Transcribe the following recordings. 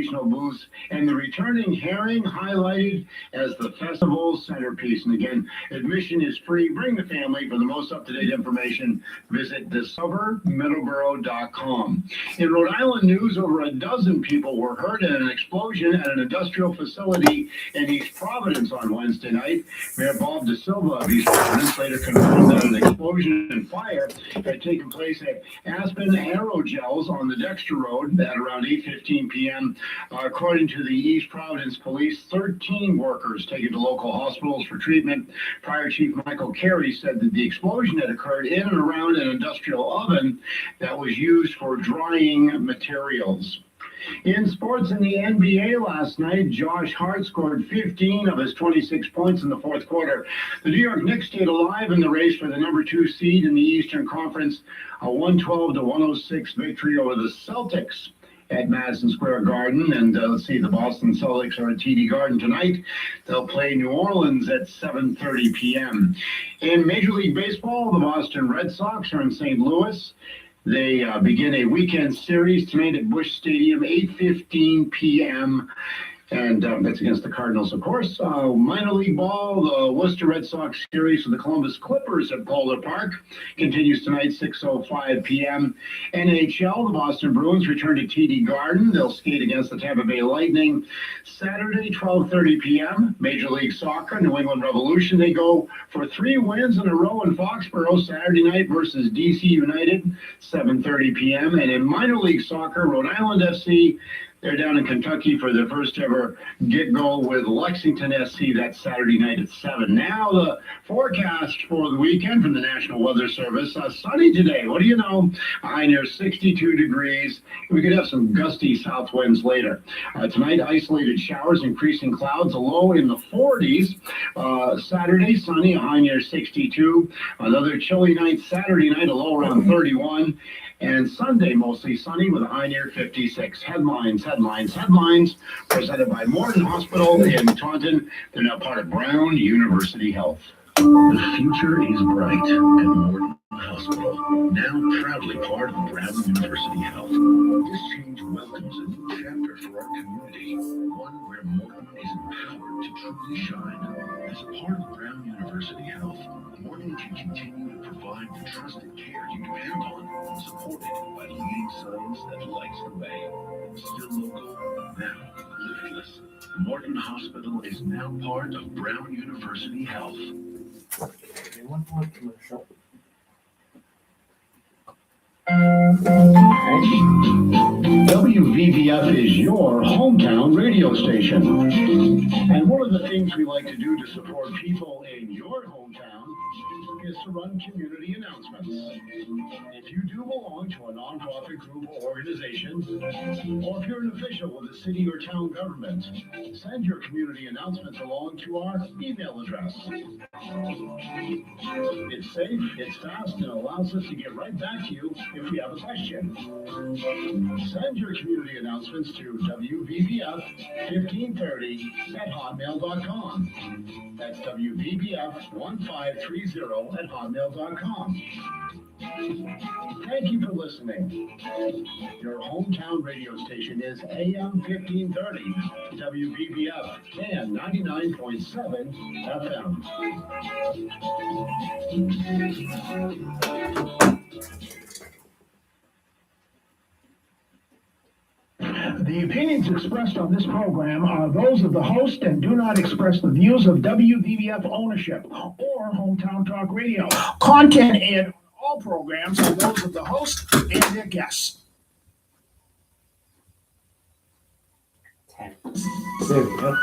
educational booths, and the returning herring highlighted as the festival's centerpiece. And again, admission is free. Bring the family. For the most up-to-date information, visit discovermiddleborough.com. In Rhode Island news, over a dozen people were hurt in an explosion at an industrial facility in East Providence on Wednesday night. Mayor Bob DeSilva of East Providence later confirmed that an explosion and fire had taken place at Aspen Aerogels on the Dexter Road at around 8:15 p.m. According to the East Providence Police, 13 workers taken to local hospitals for treatment. Fire Chief Michael Carey said that the explosion had occurred in and around an industrial oven that was used for drying materials. In sports in the NBA last night, Josh Hart scored 15 of his 26 points in the fourth quarter. The New York Knicks stayed alive in the race for the number 2 seed in the Eastern Conference, a 112-106 victory over the Celtics at Madison Square Garden. And let's see, the Boston Celtics are at TD Garden tonight. They'll play New Orleans at 7:30 p.m. In Major League Baseball, the Boston Red Sox are in St. Louis. They begin a weekend series tonight at Busch Stadium, 8:15 p.m., and that's against the Cardinals, of course. Minor league ball, the Worcester Red Sox series with the Columbus Clippers at Polar Park continues tonight, 6:05 p.m. NHL, the Boston Bruins return to TD Garden. They'll skate against the Tampa Bay Lightning Saturday, 12:30 p.m. Major League Soccer, New England Revolution, they go for 3 wins in a row in Foxborough Saturday night versus DC United, 7:30 p.m. And in minor league soccer, Rhode Island FC, they're down in Kentucky for their first ever get-go with Lexington SC. That's Saturday night at 7. Now the forecast for the weekend from the National Weather Service. Sunny today. What do you know? A high near 62 degrees. We could have some gusty south winds later. Tonight, isolated showers, increasing clouds, a low in the 40s. Saturday, sunny, a high near 62. Another chilly night Saturday night, a low around 31. And Sunday, mostly sunny with a high near 56. Headlines presented by Morton Hospital in Taunton. They're now part of Brown University Health. The future is bright at Morton Hospital, now proudly part of Brown University Health. This change welcomes a new chapter for our community, one where Morton is empowered to truly shine. As a part of Brown University Health, Morton can continue to provide the trusted care you depend on, supported by leading science that lights the way. Still local, now limitless. Morton Hospital is now part of Brown University Health. One more commercial. WVVF is your hometown radio station. And one of the things we like to do to support people in your hometown is to run community announcements. If you do belong to a nonprofit group or organization, or if you're an official with a city or town government, send your community announcements along to our email address. It's safe, it's fast, and allows us to get right back to you if we have a question. Send your community announcements to WVBF1530@hotmail.com. That's WVBF1530@hotmail.com. Thank you for listening. Your hometown radio station is AM 1530, WVBF, and 99.7 FM. The opinions expressed on this program are those of the host and do not express the views of WVBF ownership or Hometown Talk Radio. Content aired on all programs are those of the host and their guests. 10. There we go.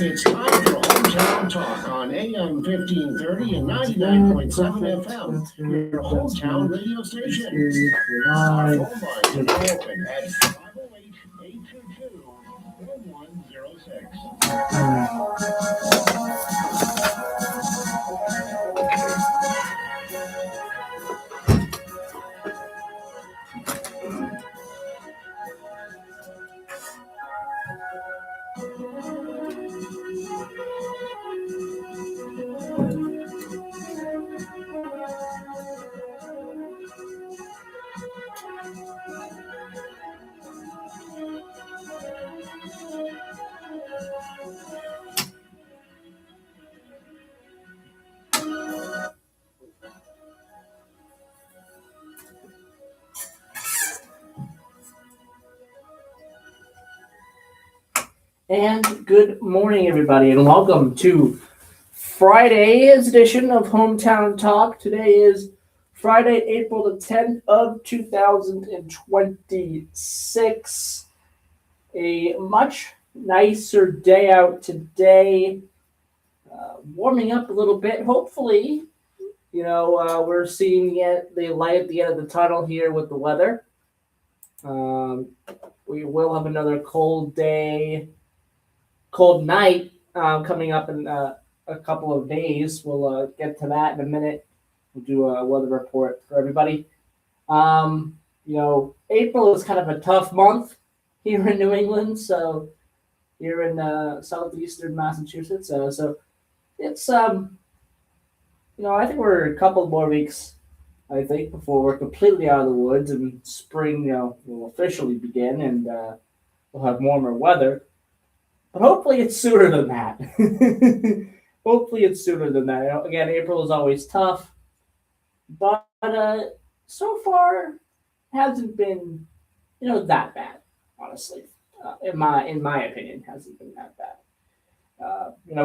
It's time for Hometown Talk on AM 1530 and 99.7 FM, your hometown radio station. Our phone lines are open at 508-822-1106. And good morning, everybody, and welcome to Friday's edition of Hometown Talk. Today is Friday, April the 10th of 2026. A much nicer day out today. Warming up a little bit. Hopefully, we're seeing the light at the end of the tunnel here with the weather. We will have another cold night coming up in a couple of days. We'll get to that in a minute. We'll do a weather report for everybody. April is kind of a tough month here in New England, so here in southeastern Massachusetts. So it's I think we're a couple more weeks, I think, before we're completely out of the woods and spring, will officially begin and we'll have warmer weather. But hopefully it's sooner than that. Hopefully it's sooner than that. Again, April is always tough, but so far hasn't been, that bad. Honestly, in my opinion, hasn't been that bad.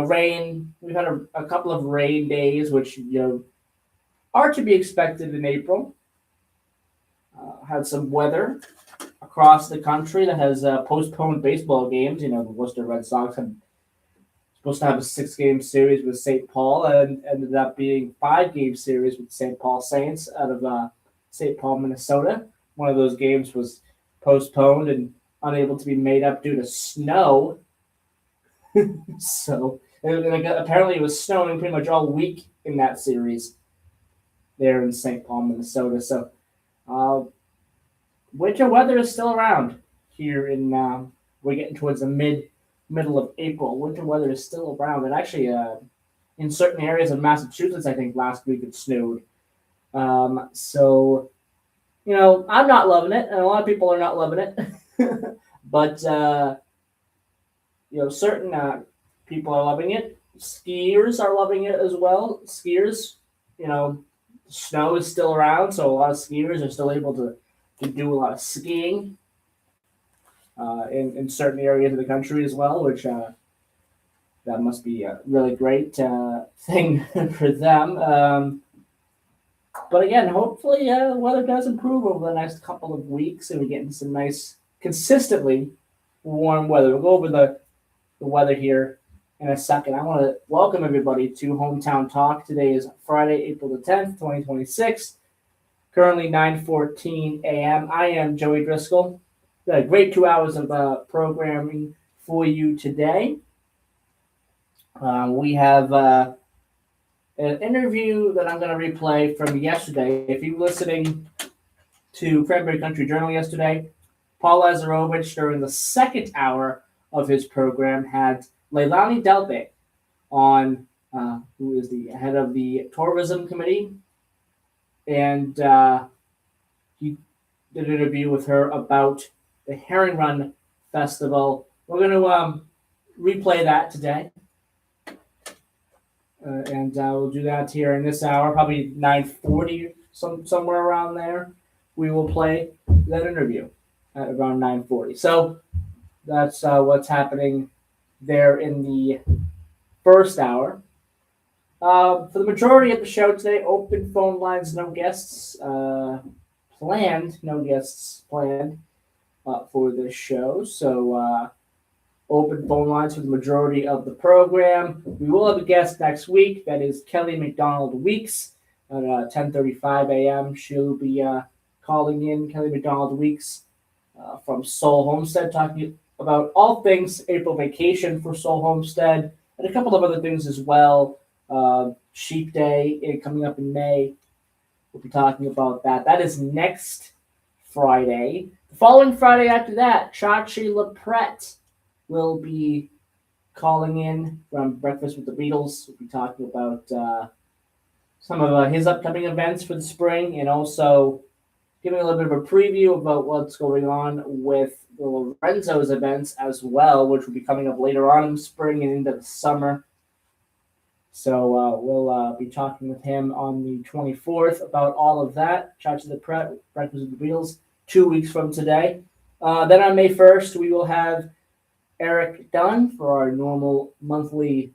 Rain. We've had a couple of rain days, which are to be expected in April. Had some weather across the country that has postponed baseball games. The Worcester Red Sox had supposed to have a 6-game series with St. Paul and ended up being 5-game series with St. Paul Saints out of St. Paul, Minnesota. One of those games was postponed and unable to be made up due to snow. So apparently it was snowing pretty much all week in that series there in St. Paul, Minnesota. So winter weather is still around here in we're getting towards the middle of April. Winter weather is still around, and actually in certain areas of Massachusetts, I think last week it snowed. So I'm not loving it, and a lot of people are not loving it. But certain people are loving it. Skiers are loving it as well. Skiers, snow is still around, so a lot of skiers are still able to do a lot of skiing in certain areas of the country as well, which that must be a really great thing for them. But again, hopefully the weather does improve over the next couple of weeks and we get into some nice, consistently warm weather. We'll go over the weather here in a second. I want to welcome everybody to Hometown Talk. Today is Friday, April the 10th, 2026. Currently 9:14 a.m. I am Joey Driscoll. Got a great 2 hours of programming for you today. We have an interview that I'm going to replay from yesterday. If you were listening to Cranberry Country Journal yesterday, Paul Lazarovich, during the second hour of his program, had Leilani Delpe on, who is the head of the tourism committee, and he did an interview with her about the Herring Run Festival. We're going to replay that today, and we'll do that here in this hour, probably 9:40, somewhere around there. We will play that interview at around 9:40. So that's what's happening there in the first hour. For the majority of the show today, open phone lines, no guests planned for this show. So open phone lines for the majority of the program. We will have a guest next week. That is Kelly McDonald Weeks at 10:35 a.m. She'll be calling in, Kelly McDonald Weeks from Soul Homestead, talking about all things April vacation for Soul Homestead and a couple of other things as well. Sheep Day coming up in May. We'll be talking about that. That is next Friday. The following Friday after that, Chachi LaPrette will be calling in from Breakfast with the Beatles. We'll be talking about some of his upcoming events for the spring and also giving a little bit of a preview about what's going on with the Lorenzo's events as well, which will be coming up later on in the spring and into the summer. So we'll be talking with him on the 24th about all of that. Chachi LaPrette, Breakfast with the Beatles, 2 weeks from today. Then on May 1st, we will have Eric Dunn for our normal monthly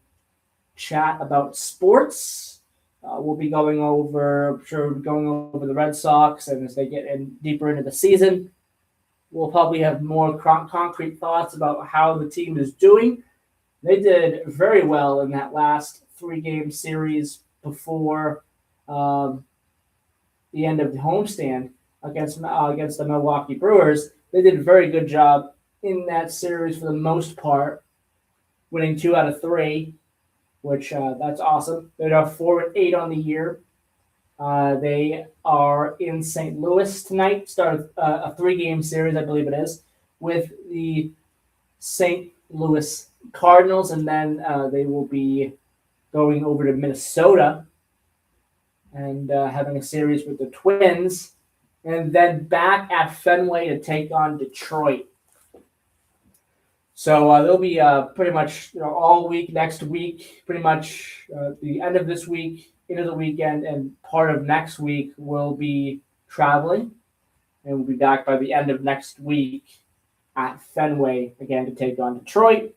chat about sports. We'll be going over, the Red Sox, and as they get deeper into the season, we'll probably have more concrete thoughts about how the team is doing. They did very well in that last 3-game series before the end of the homestand against the Milwaukee Brewers. They did a very good job in that series for the most part, winning 2 out of 3, which that's awesome. They're now 4-8 on the year. They are in St. Louis tonight, start a 3-game series, I believe it is, with the St. Louis Cardinals, and then they will be going over to Minnesota and having a series with the Twins, and then back at Fenway to take on Detroit. So they'll be pretty much all week next week, pretty much the end of this week, into the weekend, and part of next week will be traveling, and we'll be back by the end of next week at Fenway again to take on Detroit.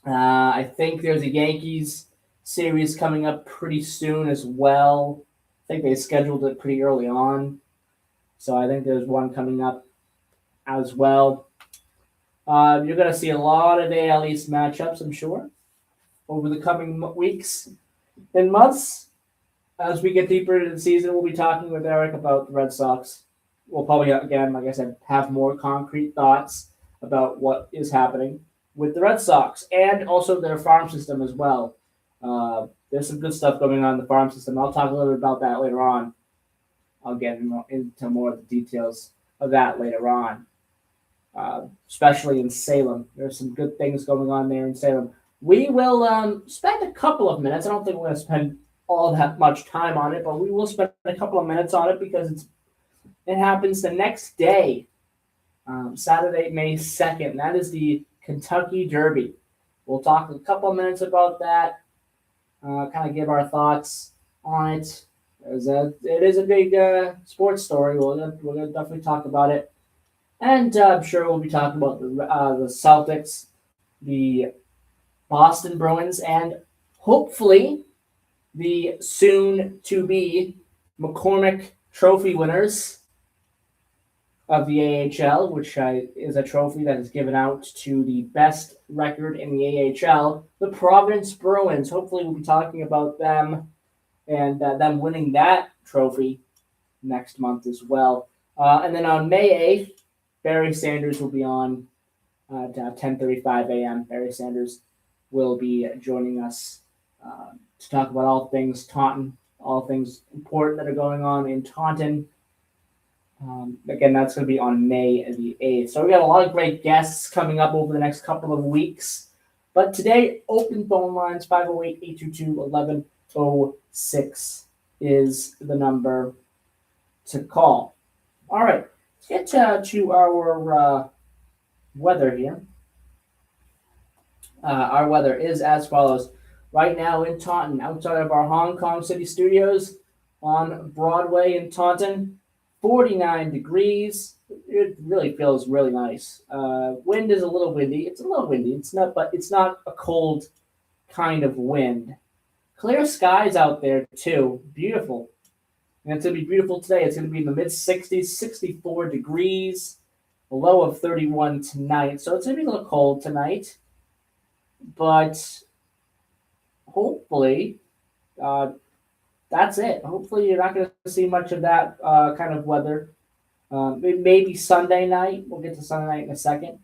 I think there's a Yankees series coming up pretty soon as well. I think they scheduled it pretty early on, so I think there's one coming up as well. You're going to see a lot of AL East matchups, I'm sure, over the coming weeks and months. As we get deeper into the season, we'll be talking with Eric about the Red Sox. We'll probably, again, like I said, have more concrete thoughts about what is happening with the Red Sox and also their farm system as well. There's some good stuff going on in the farm system. I'll talk a little bit about that later on. I'll get into more of the details of that later on, especially in Salem. There's some good things going on there in Salem. We will spend a couple of minutes. I don't think we're going to spend all that much time on it, but we will spend a couple of minutes on it because it happens the next day, Saturday, May 2nd. That is the Kentucky Derby. We'll talk a couple of minutes about that, kind of give our thoughts on it. It is a big sports story. We're going to definitely talk about it. And I'm sure we'll be talking about the Celtics, the Boston Bruins, and hopefully the soon-to-be McCormick Trophy winners of the AHL, which is a trophy that is given out to the best record in the AHL, the Providence Bruins. Hopefully we'll be talking about them and them winning that trophy next month as well. And then on May 8th, Barry Sanders will be on at 10:35 a.m. Barry Sanders will be joining us to talk about all things Taunton, all things important that are going on in Taunton. Again, that's going to be on May the 8th. So we got a lot of great guests coming up over the next couple of weeks. But today, open phone lines, 508-822-1106 is the number to call. All right, let's get to our weather here. Our weather is as follows. Right now in Taunton, outside of our Hong Kong City studios on Broadway in Taunton, 49 degrees. It really feels really nice. Wind is a little windy. It's a little windy. It's not a cold kind of wind. Clear skies out there too. Beautiful. And it's going to be beautiful today. It's going to be in the mid-60s, 64 degrees, a low of 31 tonight. So it's going to be a little cold tonight. But hopefully, that's it. Hopefully, you're not going to see much of that kind of weather. Maybe Sunday night. We'll get to Sunday night in a second.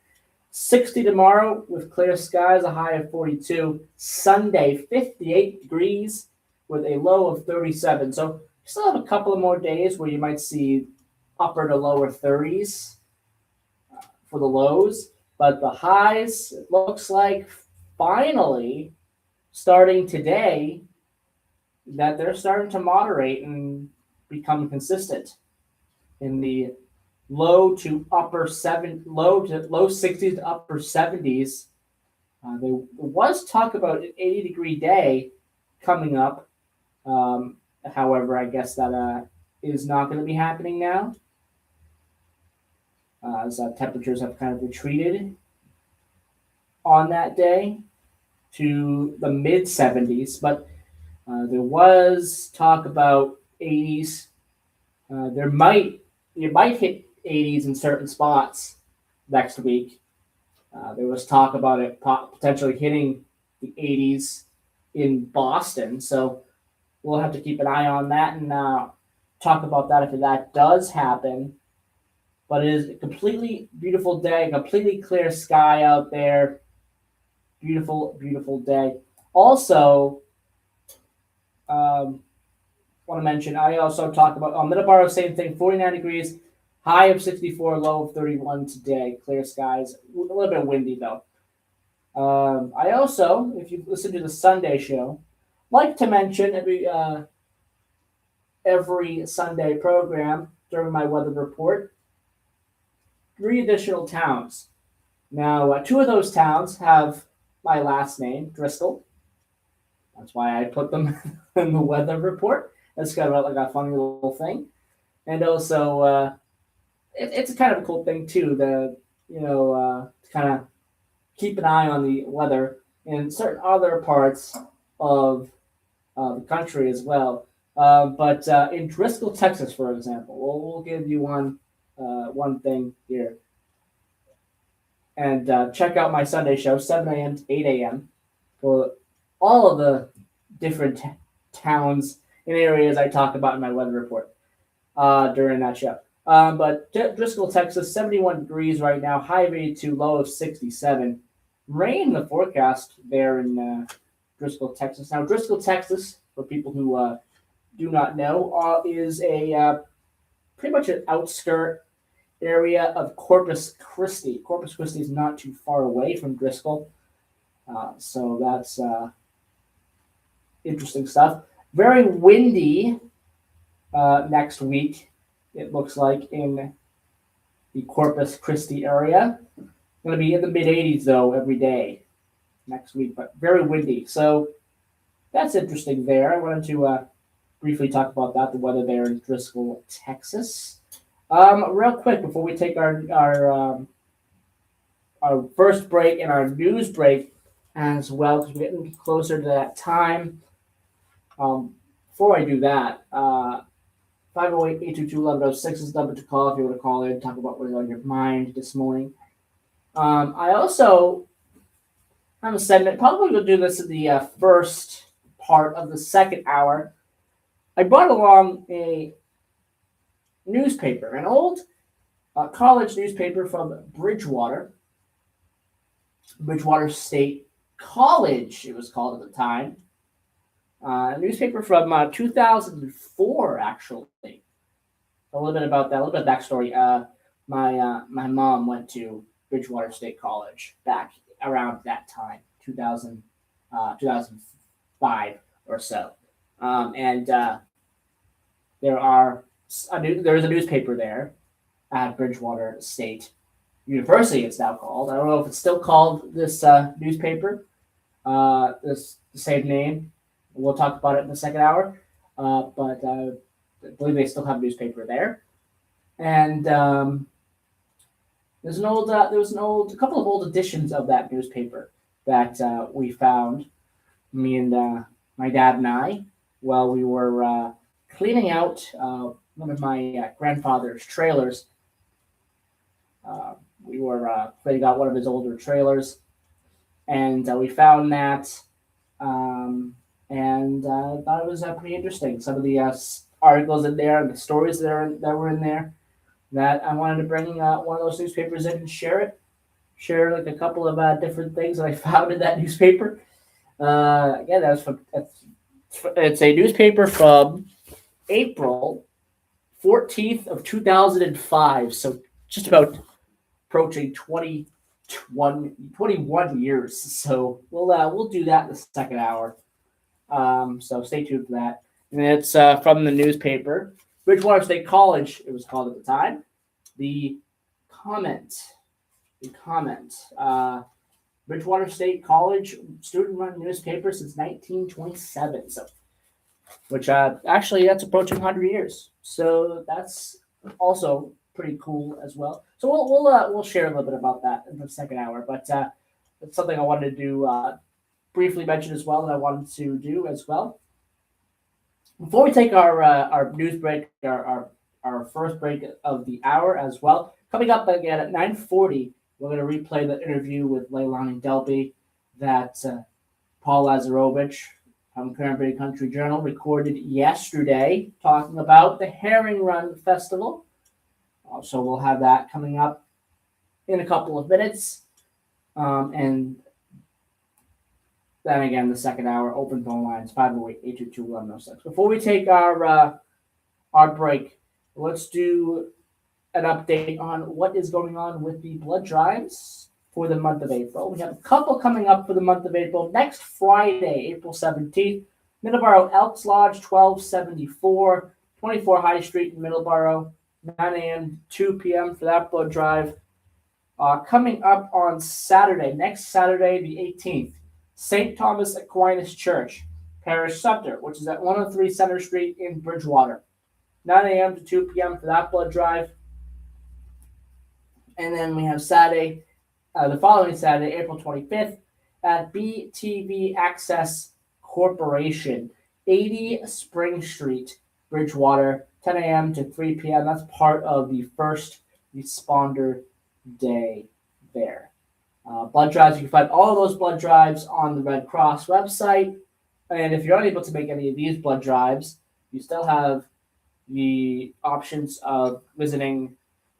60 tomorrow with clear skies, a high of 42. Sunday, 58 degrees with a low of 37. So you still have a couple of more days where you might see upper to lower 30s for the lows. But the highs, it looks like finally, starting today, that they're starting to moderate and become consistent in the low 60s to upper 70s. There was talk about an 80-degree day coming up. However, I guess that is not going to be happening now, as temperatures have kind of retreated on that day to the mid 70s, but there was talk about 80s. You might hit 80s in certain spots next week. There was talk about it potentially hitting the 80s in Boston, so we'll have to keep an eye on that and talk about that if that does happen. But it is a completely beautiful day, completely clear sky out there. Beautiful, beautiful day. Also, want to mention, I also talked about Middleborough, same thing, 49 degrees, high of 64, low of 31 today. Clear skies, a little bit windy though. I also, if you listen to the Sunday show, like to mention every Sunday program during my weather report, 3 additional towns. Now, 2 of those towns have my last name, Driscoll. That's why I put them in the weather report. That's kind of like a funny little thing. And also, it's kind of a cool thing too, to kind of keep an eye on the weather in certain other parts of the country as well. But in Driscoll, Texas, for example, we'll give you one thing here. And check out my Sunday show, 7 a.m. to 8 a.m. for all of the different towns and areas I talk about in my weather report during that show. But Driscoll, Texas, 71 degrees right now, high of 82, low of 67. Rain in the forecast there in Driscoll, Texas. Now, Driscoll, Texas, for people who do not know, is a pretty much an outskirt area of Corpus Christi. Corpus Christi is not too far away from Driscoll. So that's interesting stuff. Very windy next week, it looks like, in the Corpus Christi area. Going to be in the mid 80s, though, every day next week, but very windy. So that's interesting there. I wanted to briefly talk about that, the weather there in Driscoll, Texas. Real quick, before we take our first break and our news break as well, because we're getting closer to that time. Before I do that, 508-822-1106 is the number to call if you want to call in, talk about what's on your mind this morning. I also have a segment, probably will do this in the first part of the second hour. I brought along a newspaper, an old college newspaper from Bridgewater State College, it was called at the time. A newspaper from 2004, actually. A little bit about that, a little bit of backstory. My mom went to Bridgewater State College back around that time, 2005 or so. And there is a newspaper there at Bridgewater State University, it's now called. I don't know if it's still called this newspaper, the same name. We'll talk about it in the second hour. But I believe they still have a newspaper there. And there was a couple of old editions of that newspaper that we found, me and my dad and I, while we were cleaning out one of my grandfather's trailers. We were cleaning out one of his older trailers, and we found that, and I thought it was pretty interesting. Some of the articles in there and the stories that were in there, that I wanted to bring one of those newspapers in and share like a couple of different things that I found in that newspaper. It's a newspaper from April 14th of 2005, so just about approaching 21 years. So we'll do that in the second hour. So stay tuned for that. And it's from the newspaper, Bridgewater State College, it was called at the time. The comment. Bridgewater State College, student-run newspaper since 1927. So, which actually that's approaching 100 years. So that's also pretty cool as well. So we'll share a little bit about that in the second hour. But It's something I wanted to do, briefly mention as well, that I wanted to do as well. Before we take our news break, our first break of the hour as well, coming up again at 9:40, we're going to replay the interview with Leilani Delby that Paul Lazarovich from Cranberry Country Journal recorded yesterday, talking about the Herring Run Festival. So we'll have that coming up in a couple of minutes. And then again, the second hour, open phone lines, 508-822-1106. Before we take our break, let's do an update on what is going on with the blood drives for the month of April. We have a couple coming up for the month of April. Next Friday, April 17th, Middleborough Elks Lodge, 1274, 24 High Street in Middleborough, 9 a.m. 2 p.m. for that blood drive. Coming up on Saturday, next Saturday, the 18th, St. Thomas Aquinas Church, Parish Sumter, which is at 103 Center Street in Bridgewater, 9 a.m. to 2 p.m. for that blood drive. And then we have Saturday, the following Saturday, April 25th, at BTV Access Corporation, 80 Spring Street, Bridgewater, 10 a.m. to 3 p.m. That's part of the First Responder Day there. Blood drives, you can find all of those blood drives on the Red Cross website. And if you're unable to make any of these blood drives, you still have the options of visiting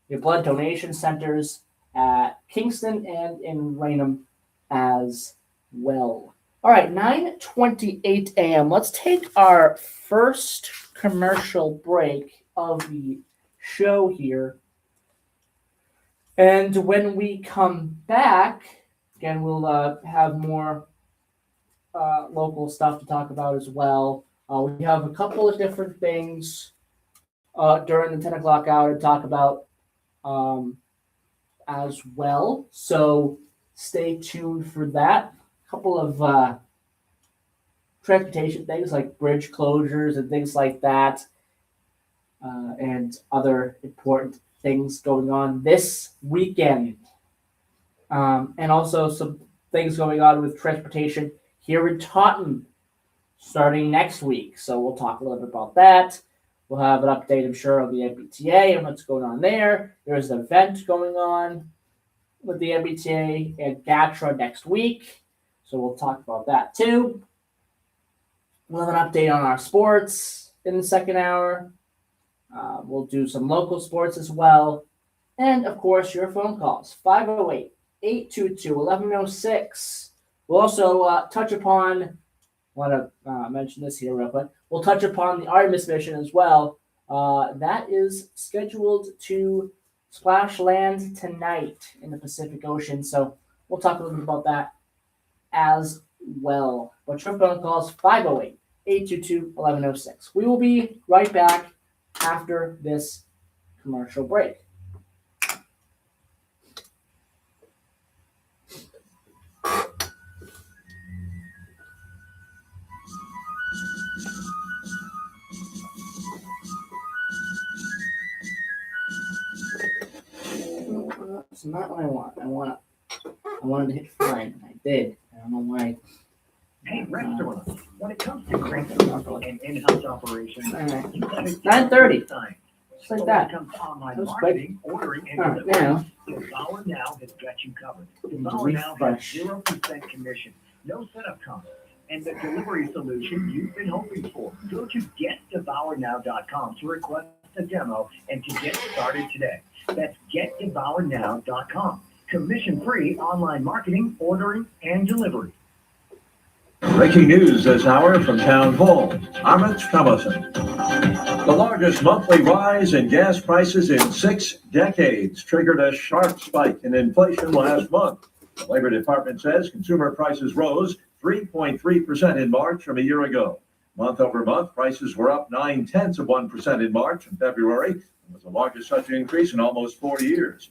your blood donation centers at Kingston and in Raynham as well. All right, 9:28 a.m. Let's take our first commercial break of the show here. And when we come back, again, we'll have more local stuff to talk about as well. We have a couple of different things during the 10 o'clock hour to talk about as well. So stay tuned for that. A couple of transportation things like bridge closures and things like that, and other important things going on this weekend. And also some things going on with transportation here in Taunton starting next week. So we'll talk a little bit about that. We'll have an update, I'm sure, on the MBTA and what's going on there. There's an event going on with the MBTA and GATRA next week. So we'll talk about that too. We'll have an update on our sports in the second hour. We'll do some local sports as well. And, of course, your phone calls, 508-822-1106. We'll also touch upon, I want to mention this here real quick, we'll touch upon the Artemis mission as well. That is scheduled to splash land tonight in the Pacific Ocean. So we'll talk a little bit about that as well. But your phone calls, 508-822-1106. We will be right back after this commercial break. That's not what I want. I wanted to hit fine. I did. I don't know why. Hey, restaurant. When it comes to cranking and in-house operations, All right. you gotta 9:30. sign. Just like So that. When it comes to online That was marketing, ordering, and All right, delivery, now. Devour Now has got you covered. Need to Devour Now has refresh. 0% commission, no setup costs, and the delivery solution you've been hoping for. Go to getdevournow.com to request a demo and to get started today. That's getdevournow.com. Commission-free online marketing, ordering, and delivery. Breaking news this hour from Town Hall. Amit Thomason. The largest monthly rise in gas prices in 6 decades triggered a sharp spike in inflation last month. The Labor Department says consumer prices rose 3.3% in March from a year ago. Month over month, prices were up 0.9% in March and February. It was the largest such increase in almost 4 years.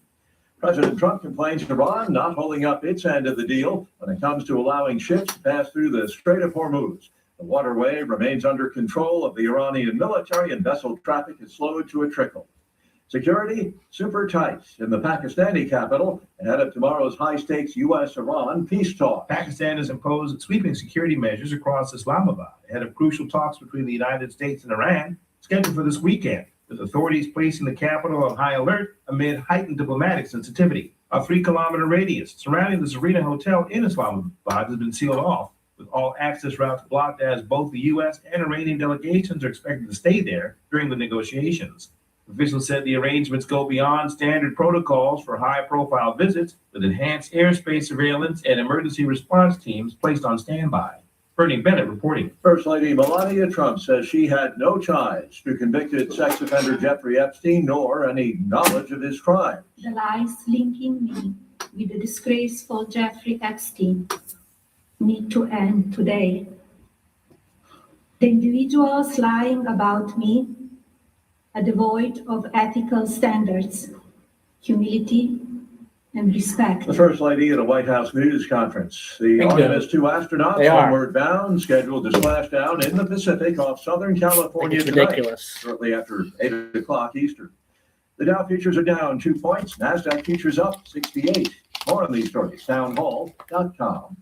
President Trump complains Iran not holding up its end of the deal when it comes to allowing ships to pass through the Strait of Hormuz. The waterway remains under control of the Iranian military and vessel traffic is slowed to a trickle. Security super tight in the Pakistani capital ahead of tomorrow's high-stakes U.S.-Iran peace talk. Pakistan has imposed sweeping security measures across Islamabad ahead of crucial talks between the United States and Iran scheduled for this weekend, with authorities placing the capital on high alert amid heightened diplomatic sensitivity. A 3-kilometer radius surrounding the Serena Hotel in Islamabad has been sealed off, with all access routes blocked as both the U.S. and Iranian delegations are expected to stay there during the negotiations. Officials said the arrangements go beyond standard protocols for high-profile visits, with enhanced airspace surveillance and emergency response teams placed on standby. Bernie Bennett reporting. First Lady Melania Trump says she had no ties to convicted sex offender Jeffrey Epstein, nor any knowledge of his crime. The lies linking me with the disgraceful Jeffrey Epstein need to end today. The individuals lying about me are devoid of ethical standards, humility, and respect. The First Lady at a White House news conference. The Bingo. Artemis 2 astronauts, They are. homeward bound, scheduled to splash down in the Pacific off Southern California It's tonight, ridiculous. shortly after 8 o'clock Eastern. The Dow futures are down 2 points. NASDAQ futures up 68. More on these stories, townhall.com.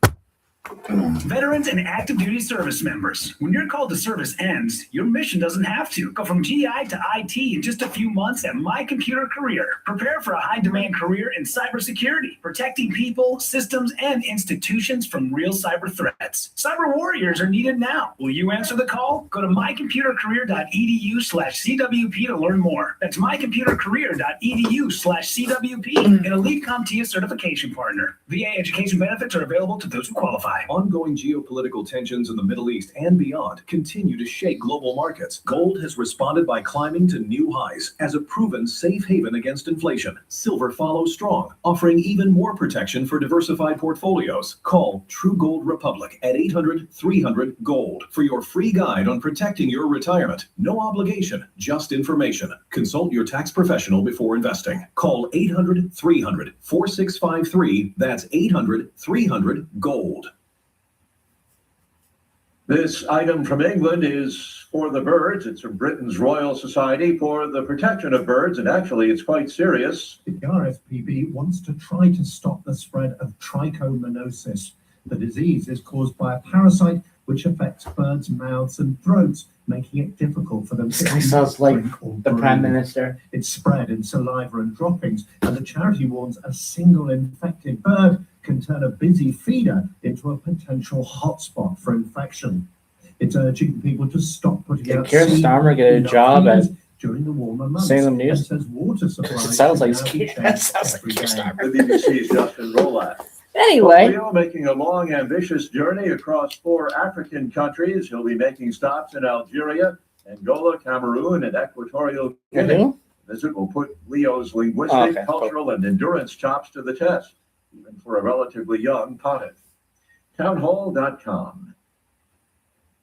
Veterans and active duty service members, when your call to service ends, your mission doesn't have to. Go from GI to IT in just a few months at My Computer Career. Prepare for a high-demand career in cybersecurity, protecting people, systems, and institutions from real cyber threats. Cyber warriors are needed now. Will you answer the call? Go to mycomputercareer.edu/CWP to learn more. That's mycomputercareer.edu/CWP, an elite CompTIA certification partner. VA education benefits are available to those who qualify. Ongoing geopolitical tensions in the Middle East and beyond continue to shake global markets. Gold has responded by climbing to new highs as a proven safe haven against inflation. Silver follows strong, offering even more protection for diversified portfolios. Call True Gold Republic at 800-300-GOLD for your free guide on protecting your retirement. No obligation, just information. Consult your tax professional before investing. Call 800-300-4653. That's 800-300-GOLD. This item from England is for the birds. It's from Britain's Royal Society for the Protection of Birds, and actually it's quite serious. The RSPB wants to try to stop the spread of trichomoniasis. The disease is caused by a parasite which affects birds' mouths and throats, making it difficult for them This to guy eat, sounds like drink, or the breathe. Prime Minister. It's spread in saliva and droppings, and the charity warns a single infected bird can turn a busy feeder into a potential hotspot for infection. It's urging people to stop putting Did out Keir seed Starmer get a in job feeders at during the warmer months. Salem News? And says water supplies It sounds like can now be Keir. changed That sounds like every Keir day. Starmer. The BBC's Justin Rowlatt. Anyway, Leo making a long, ambitious journey across 4 African countries. He'll be making stops in Algeria, Angola, Cameroon, and Equatorial Guinea. who? The visit will put Leo's linguistic, Okay, cool. cultural, and endurance chops to the test, even for a relatively young pontiff. Townhall.com.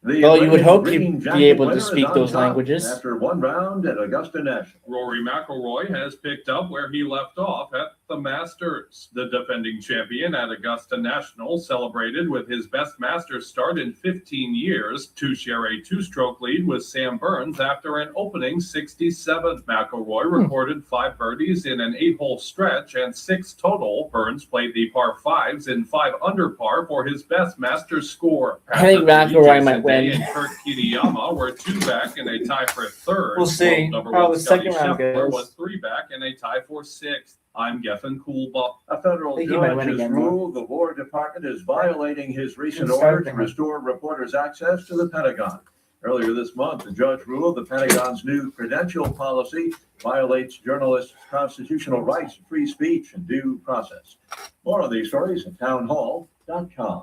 The Well, you would hope Green you'd be Jacket able to winner is speak on those top languages. After one round at Augusta National. Rory McIlroy has picked up where he left off at the Masters. The defending champion at Augusta National celebrated with his best Masters start in 15 years to share a 2-stroke lead with Sam Burns after an opening 67. McIlroy recorded 5 birdies in an 8-hole stretch and 6 total. Burns played the par 5s in 5 under par for his best Masters score. I think McIlroy might win. And Kurt Kitayama were 2 back in a tie for 3rd. We'll see World number how one the Scotty second round Scheffler goes. was 3 back in a tie for 6th. I'm Geffen Coolbaugh. A federal I think he might judge win has again, ruled the War Department is violating his recent Good start order to for him. restore reporters' access to the Pentagon. Earlier this month, the judge ruled the Pentagon's new credential policy violates journalists' constitutional rights, free speech, and due process. More on these stories at townhall.com.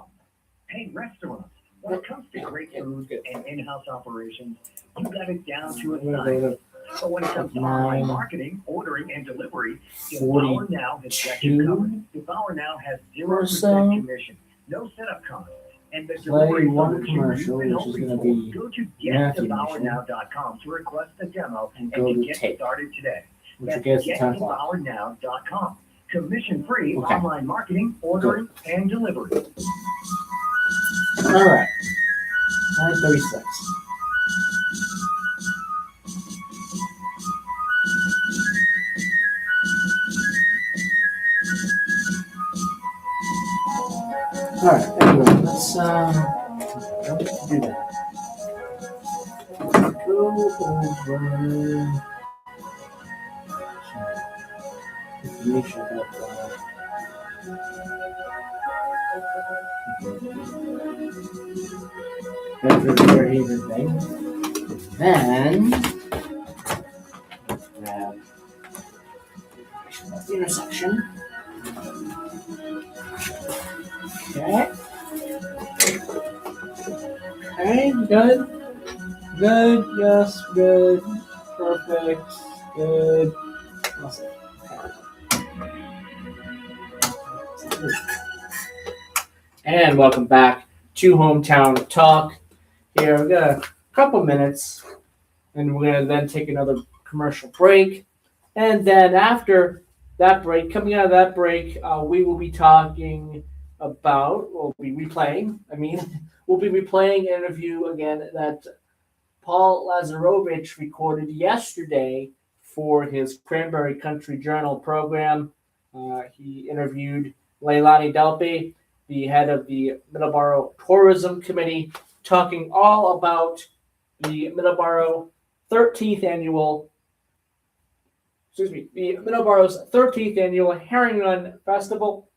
Hey, restaurants, when it comes to great food and in-house operations, you got it down to a science. But when it comes to online marketing, ordering, and delivery, Devour Now has got you covered. Devour Now has 0% commission, no setup costs, and the delivery one solution commercial, you've been which is hoping gonna for. be Go to Matthew getdevournow.com to request a demo and go to to get tape, started today. which That's gets the 10 o'clock. getdevournow.com. Commission-free Okay. online marketing, ordering, and delivery. All right. 9:36. All right. Anyway, let's do that. Go over information about Fairhaven thing. Then grab the intersection. Okay. Okay, good. Good, yes, good. Perfect. Good. Awesome. And welcome back to Hometown Talk. Here, we've got a couple minutes, and we're going to then take another commercial break. And then after that break, coming out of that break, we will be talking about, we'll be replaying an interview again that Paul Lazarovich recorded yesterday for his Cranberry Country Journal program. He interviewed Leilani Delpe, the head of the Middleborough Tourism Committee, talking all about the Middleborough's 13th annual Herring Run Festival.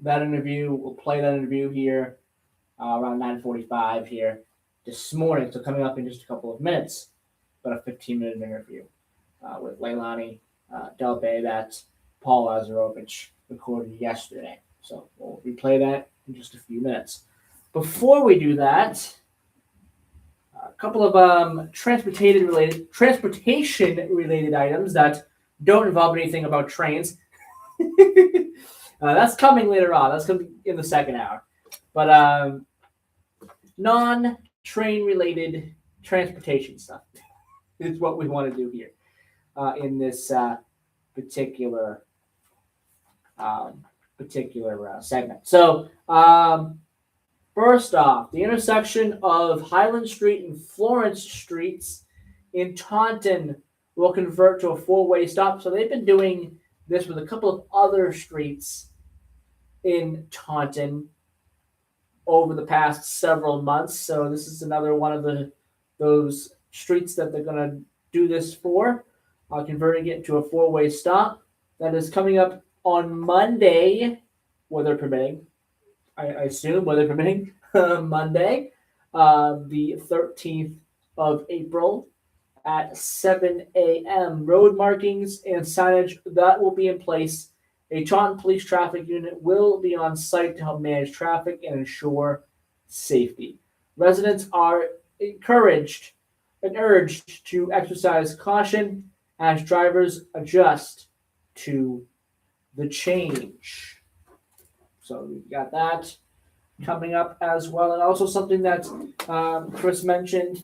That interview, we'll play that interview here around 9:45 here this morning. So coming up in just a couple of minutes, about a 15-minute interview with Leilani Delpe that Paul Lazarovich recorded yesterday. So we'll replay that in just a few minutes. Before we do that, a couple of transportation-related items that don't involve anything about trains. That's coming later on. That's coming in the second hour. But non-train related transportation stuff is what we want to do here in this particular segment. So first off, the intersection of Highland Street and Florence Streets in Taunton will convert to a four-way stop. So they've been doing this with a couple of other streets in Taunton over the past several months. So this is another one of those streets that they're going to do this for, converting it to a four-way stop. That is coming up on Monday, weather permitting. I assume weather permitting. Monday, the 13th of April at 7 a.m. Road markings and signage that will be in place. A Taunton Police Traffic Unit will be on site to help manage traffic and ensure safety. Residents are encouraged and urged to exercise caution as drivers adjust to the change. So we got that coming up as well. And also something that Chris mentioned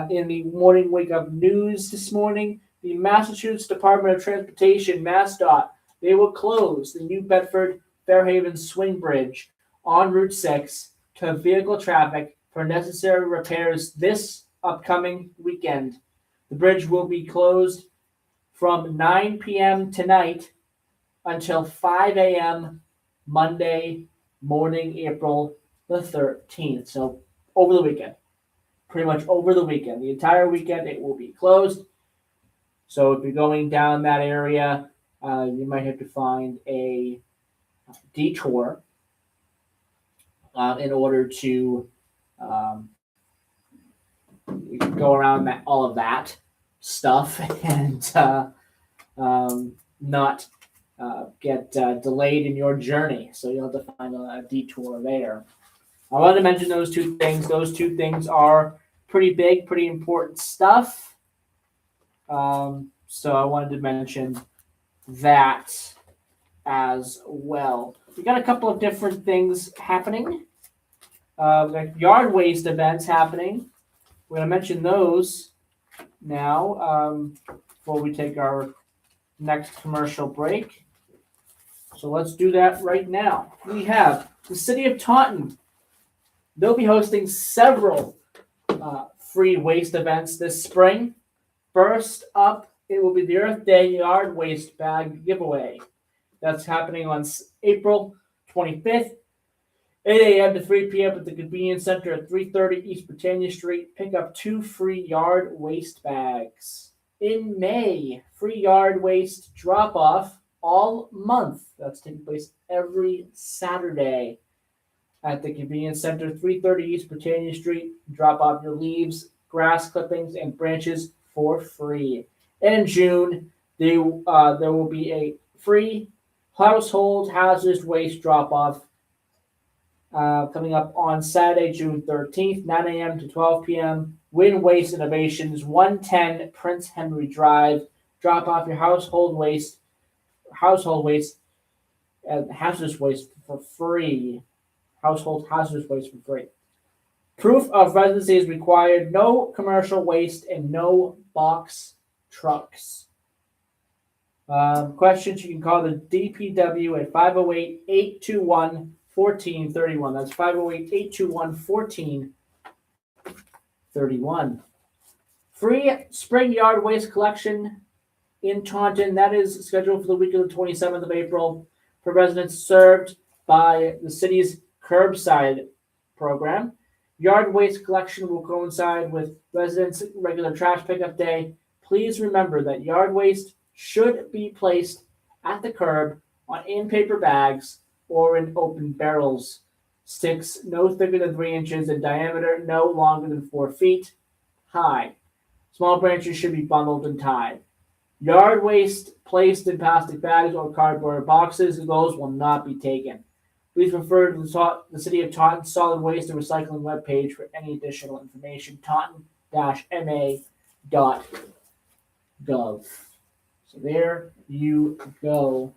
in the morning wake-up news this morning, the Massachusetts Department of Transportation, MassDOT, they will close the New Bedford Fairhaven Swing Bridge on Route 6 to vehicle traffic for necessary repairs this upcoming weekend. The bridge will be closed from 9 p.m. tonight until 5 a.m. Monday morning, April the 13th. So over the weekend, pretty much over the weekend, the entire weekend, it will be closed. So if you're going down that area, you might have to find a detour in order to go around all of that stuff and not get delayed in your journey. So you'll have to find a detour there. I wanted to mention those two things. Those two things are pretty big, pretty important stuff. So I wanted to mention that as well. We got a couple of different things happening. Like yard waste events happening. We're going to mention those now before we take our next commercial break. So let's do that right now. We have the City of Taunton. They'll be hosting several free waste events this spring. First up it will be the Earth Day Yard Waste Bag Giveaway. That's happening on April 25th, 8 a.m. to 3 p.m. at the Convenience Center at 330 East Britannia Street. Pick up 2 free yard waste bags. In May, free yard waste drop-off all month. That's taking place every Saturday at the Convenience Center, 330 East Britannia Street. Drop off your leaves, grass clippings, and branches for free. And in June, there will be a free household hazardous waste drop-off coming up on Saturday, June 13th, 9 a.m. to 12 p.m. Win Waste Innovations, 110 Prince Henry Drive. Drop off your household waste, and hazardous waste for free. Household hazardous waste for free. Proof of residency is required. No commercial waste and no box trucks. Questions, you can call the DPW at 508-821-1431. That's 508-821-1431. Free spring yard waste collection in Taunton. That is scheduled for the week of the 27th of April for residents served by the city's curbside program. Yard waste collection will coincide with residents' regular trash pickup day. Please remember that yard waste should be placed at the curb in paper bags or in open barrels. Sticks no thicker than 3 inches in diameter, no longer than 4 feet high. Small branches should be bundled and tied. Yard waste placed in plastic bags or cardboard boxes, those will not be taken. Please refer to the City of Taunton Solid Waste and Recycling webpage for any additional information. Taunton-ma.gov. So there you go.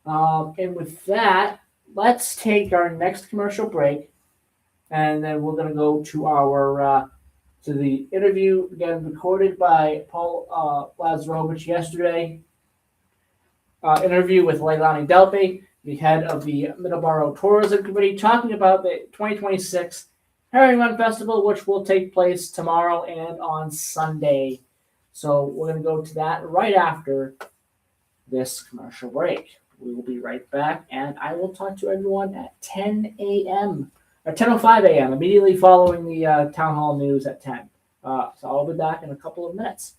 And with that, let's take our next commercial break, and then we're going to go to our to the interview again recorded by Paul Lazarovich yesterday. Interview with Leilani Delpy, the head of the Middleborough Tourism Committee, talking about the 2026 Herring Run Festival, which will take place tomorrow and on Sunday. So we're going to go to that right after this commercial break. We will be right back, and I will talk to everyone at 10 a.m. or 10:05 a.m. immediately following the town hall news at 10. So I'll be back in a couple of minutes.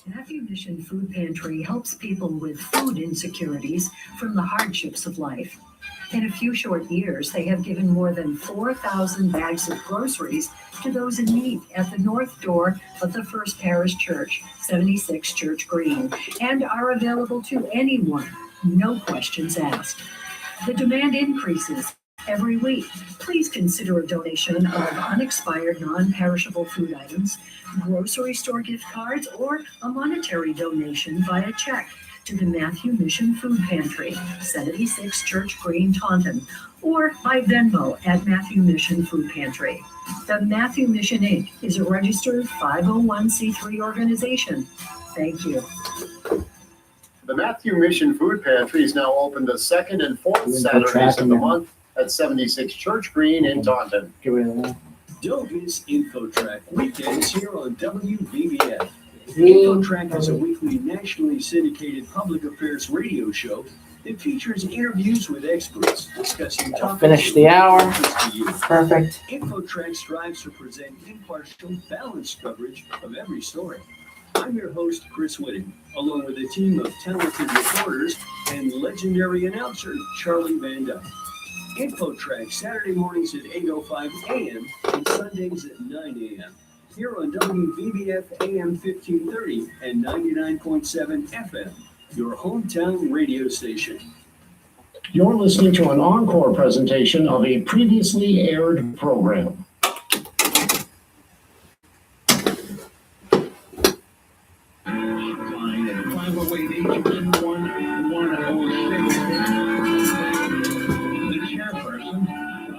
Matthew Mission Food Pantry helps people with food insecurities from the hardships of life. In a few short years, they have given more than 4,000 bags of groceries to those in need at the north door of the First Parish Church, 76 Church Green, and are available to anyone, no questions asked. The demand increases every week. Please consider a donation of unexpired, non-perishable food items, grocery store gift cards, or a monetary donation via check to the Matthew Mission Food Pantry, 76 Church Green, Taunton, or by Venmo at Matthew Mission Food Pantry. The Matthew Mission Inc. is a registered 501c3 organization. Thank you. The Matthew Mission Food Pantry is now open the second and fourth Saturdays of the month at 76 Church Green in Taunton. Don't miss InfoTrack weekends here on WVBF. InfoTrack is a weekly nationally syndicated public affairs radio show that features interviews with experts discussing topics Finish the hour. of interest to you. Perfect. InfoTrack strives to present impartial, balanced coverage of every story. I'm your host, Chris Whitting, along with a team of talented reporters and legendary announcer, Charlie Van Dyke. InfoTrack Saturday mornings at 8:05 a.m. and Sundays at 9 a.m. here on WVBF AM 1530 and 99.7 FM, your hometown radio station. You're listening to an encore presentation of a previously aired program. Line at 508-821-1006. The chairperson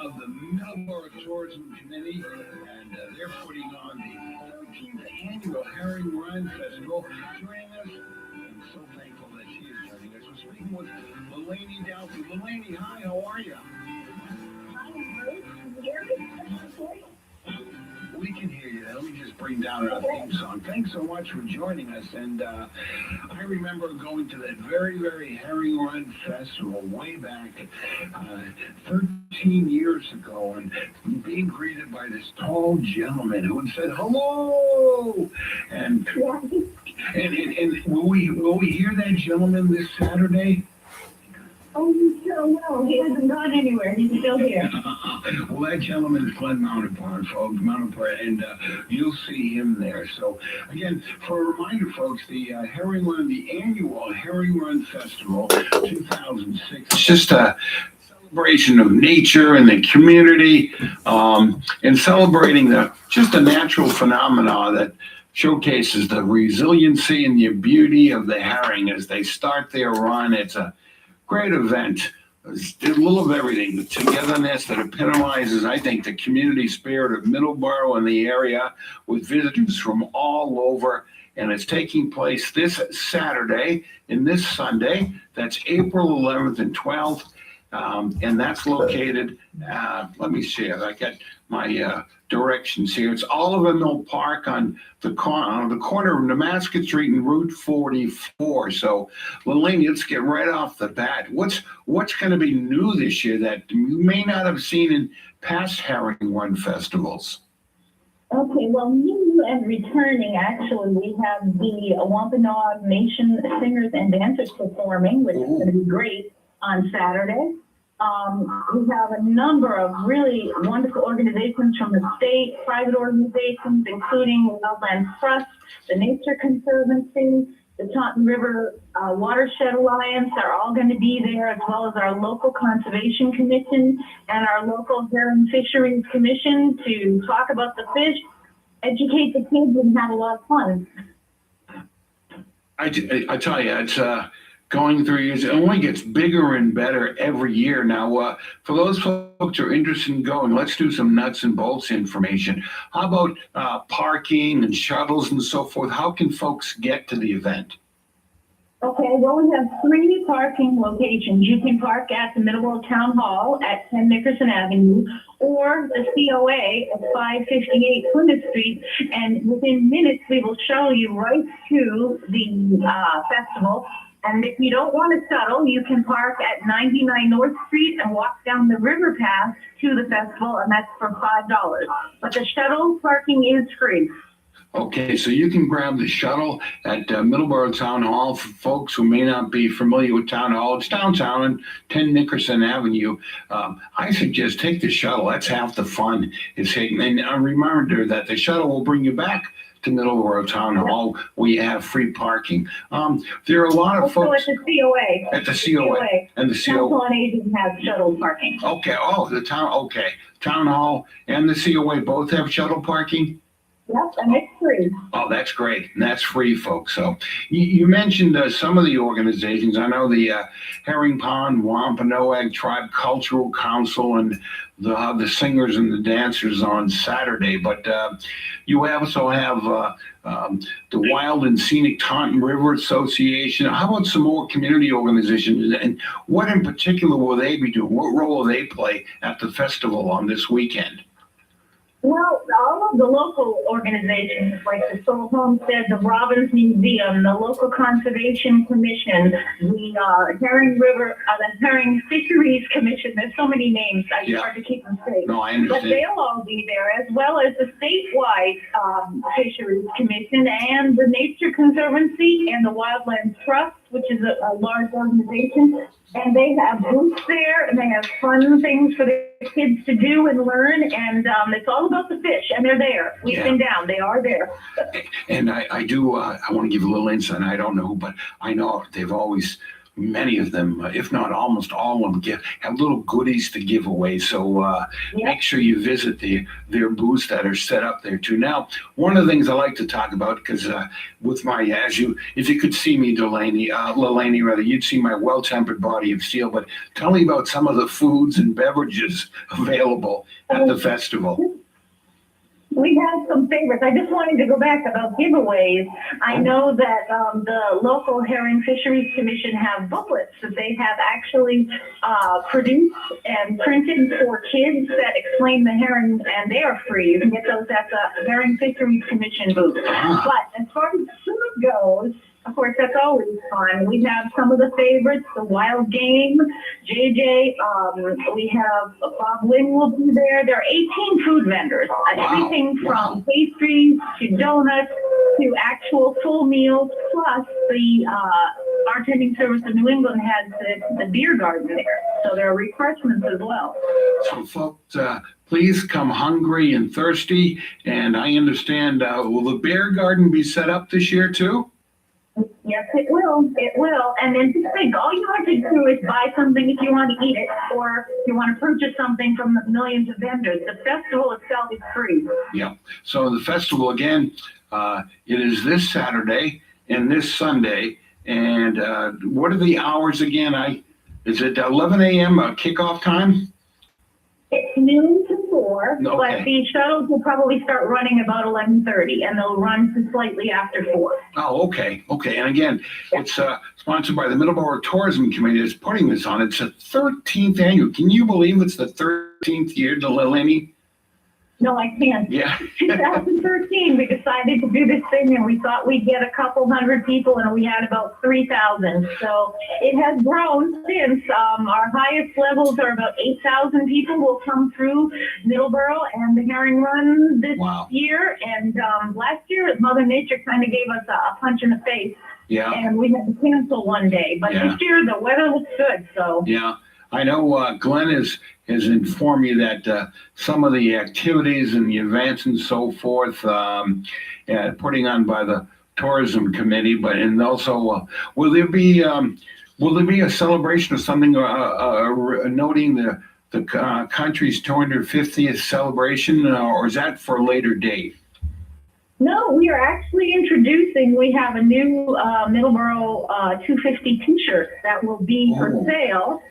of the Middleborough Tourism Committee, and they're putting on the 13th annual Herring Run Festival. Joining us, I'm so thankful that she is joining us. We're speaking with Mulaney Delpy. Mulaney, hi, how are you? We can hear you. Let me just bring down our theme song. Thanks so much for joining us. And I remember going to that very, very Herring Run Festival way back 13 years ago and being greeted by this tall gentleman who had said, hello! And will we hear that gentleman this Saturday? Oh, you still know. He hasn't gone anywhere. He's still here. Well, that gentleman is Glenn Mountain, folks, and you'll see him there. So, again, for a reminder, folks, the annual Herring Run Festival 2006. It's just a celebration of nature and the community, and celebrating the natural phenomena that showcases the resiliency and the beauty of the herring as they start their run. It's a great event. It's a little of everything. The togetherness that epitomizes, I think, the community spirit of Middleborough and the area, with visitors from all over. And it's taking place this Saturday and this Sunday. That's April 11th and 12th. And that's located, let me see, I got my directions here. It's Oliver Mill Park on the corner of Nemasket Street and Route 44. So, Lelani, let's get right off the bat. What's going to be new this year that you may not have seen in past Herring Run festivals? Okay, well, new and returning, actually, we have the Wampanoag Nation singers and dancers performing, which is going to be great on Saturday. We have a number of really wonderful organizations from the state, private organizations, including Wildlands Trust, the Nature Conservancy, the Taunton River Watershed Alliance are all going to be there, as well as our local Conservation Commission and our local Herring Fisheries Commission to talk about the fish, educate the kids, and have a lot of fun. I tell you, it's going through years. It only gets bigger and better every year. Now, for those folks who are interested in going, let's do some nuts and bolts information. How about parking and shuttles and so forth? How can folks get to the event? Okay, well, we have 3 parking locations. You can park at the Middleborough Town Hall at 10 Nickerson Avenue or the COA at 558 Plymouth Street. And within minutes, we will shuttle you right to the festival. And if you don't want a shuttle, you can park at 99 North Street and walk down the river path to the festival, and that's for $5. But the shuttle parking is free. Okay, so you can grab the shuttle at Middleborough Town Hall. For folks who may not be familiar with Town Hall, it's downtown on 10 Nickerson Avenue. I suggest take the shuttle. That's half the fun. And a reminder that the shuttle will bring you back to Middleborough Town Hall. We have free parking. There are a lot of also folks at the COA. at the COA. And the Council COA. on Aging has shuttle parking. Okay. Oh, the town. Okay. Town Hall and the COA both have shuttle parking. Yep, and it's free. Oh, that's great. And that's free, folks. So you mentioned some of the organizations. I know the Herring Pond Wampanoag Tribe Cultural Council and the singers and the dancers on Saturday. But you also have the Wild and Scenic Taunton River Association. How about some more community organizations? And what in particular will they be doing? What role will they play at the festival on this weekend? Well, all of the local organizations like the Soul Homestead, the Robbins Museum, the local Conservation Commission, the Herring River, the Herring Fisheries Commission. There's so many names. It's hard to keep them straight. No, I understand. But they'll all be there, as well as the statewide Fisheries Commission and the Nature Conservancy and the Wildlands Trust, which is a large organization. And they have booths there, and they have fun things for the kids to do and learn. And it's all about the fish, and they're there. We've been down. They are there. And I do, I want to give a little insight. I don't know, but I know they've always, many of them, if not almost all of them, have little goodies to give away. So make sure you visit their booths that are set up there too. Now, one of the things I like to talk about, because with my, if you could see me, Lelani, rather, you'd see my well-tempered body of steel. But tell me about some of the foods and beverages available at the festival. We have some favorites. I just wanted to go back about giveaways. I know that the local Herring Fisheries Commission have booklets that they have actually produced and printed for kids that explain the herring, and they are free. You can get those at the Herring Fisheries Commission booth. But as far as food goes, of course, that's always fun. We have some of the favorites, the wild game, JJ. We have Bob Wing will be there. There are 18 food vendors. Everything from pastries to donuts to actual full meals. Plus, the bartending service of New England has the beer garden there. So there are refreshments as well. So, folks, please come hungry and thirsty. And I understand, will the beer garden be set up this year too? Yes, it will. It will. And then just think, all you have to do is buy something if you want to eat it, or if you want to purchase something from the millions of vendors. The festival itself is free. Yeah. So the festival, again, it is this Saturday and this Sunday. And what are the hours again? Is it 11 a.m. Kickoff time? It's noon to 4, Okay. but the shuttles will probably start running about 11:30, and they'll run to slightly after 4. Oh, okay. Okay. And again, it's sponsored by the Middleborough Tourism Committee that's putting this on. It's a 13th annual. Can you believe it's the 13th year, Delaney? No, I can't. Yeah. 2013, we decided to do this thing, and we thought we'd get a couple hundred people, and we had about 3,000. So it has grown since. Our highest levels are about 8,000 people will come through Middleborough and the Herring Run this year. And last year, Mother Nature kind of gave us a punch in the face. Yeah. And we had to cancel one day. But Yeah. this year, the weather looks good. So. Yeah. I know Glenn has informed me that some of the activities and the events and so forth, putting on by the tourism committee, and also will there be a celebration or something noting the country's 250th celebration, or is that for a later date? No, we are actually introducing, we have a new Middleborough 250 t-shirt that will be for sale.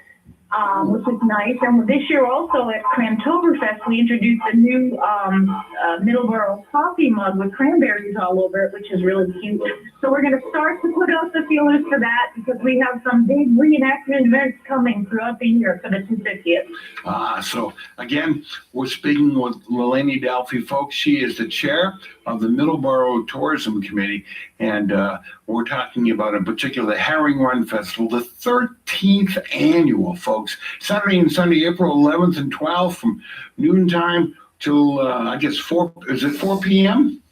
Which is nice. And this year also at Crantoberfest, we introduced a new Middleborough coffee mug with cranberries all over it, which is really cute. So we're going to start to put out the feelers for that, because we have some big reenactment events coming throughout the year for the 250th. So again, we're speaking with Delaney Dalfy, folks. She is the chair of the Middleborough Tourism Committee, and we're talking about in particular the Herring Run Festival, the 13th annual, folks. Saturday and Sunday, April 11th and 12th, from noontime till I guess 4 p.m.?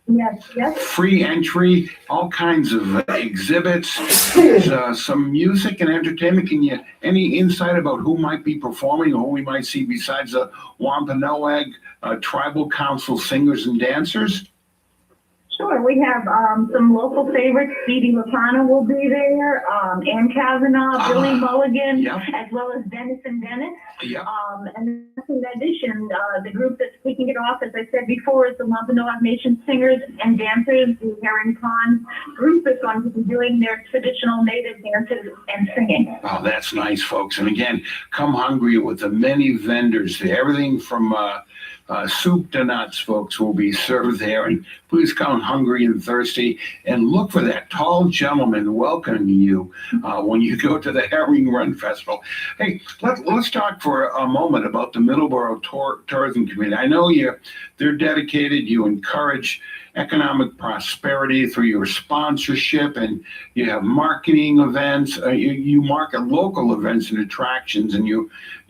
Yes, yes. Free entry, all kinds of exhibits. There's some music and entertainment. Any insight about who might be performing or who we might see besides the Wampanoag Tribal Council singers and dancers? Sure, we have some local favorites. Dee Lacana will be there, Ann Kavanaugh, Billy Mulligan, as well as Dennis and Dennis. And in addition, the group that's kicking it off, as I said before, is the Wampanoag Nation Singers and Dancers. The Herring Pond group is going to be doing their traditional native dances and singing. Oh, that's nice, folks. And again, come hungry with the many vendors there. Everything from soup to nuts, folks, will be served there. And please come hungry and thirsty, and look for that tall gentleman welcoming you when you go to the Herring Run Festival. Hey, let's talk for a moment about the Middleborough Tourism Committee. I know they're dedicated. You encourage economic prosperity through your sponsorship, and you have marketing events. You market local events and attractions, and you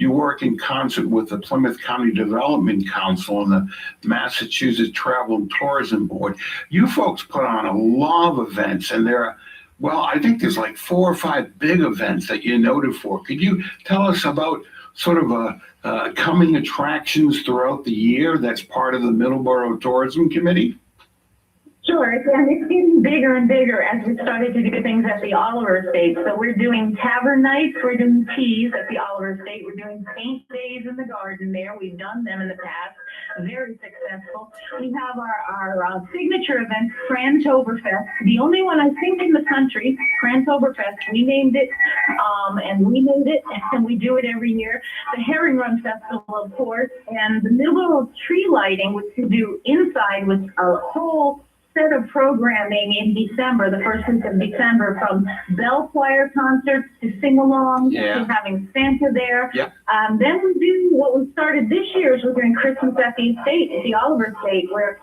work in concert with the Plymouth County Development Council and the Massachusetts Travel and Tourism Board. You folks put on a lot of events, and I think there's like 4 or 5 big events that you're noted for. Could you tell us about sort of coming attractions throughout the year that's part of the Middleborough Tourism Committee? Sure, and it's getting bigger and bigger as we started to do things at the Oliver Estate. So we're doing tavern nights, we're doing teas at the Oliver Estate, we're doing paint days in the garden there. We've done them in the past. very successful. We have our signature event, Crantoberfest, the only one I think in the country, Crantoberfest. We named it, and we made it, and we do it every year. The Herring Run Festival, of course, and the Middleborough tree lighting, which we do inside with a whole set of programming in December, the first week of December, from bell choir concerts to sing-alongs to having Santa there. Yep. Then we do what we started this year is we're doing Christmas at the estate, at the Oliver Estate, where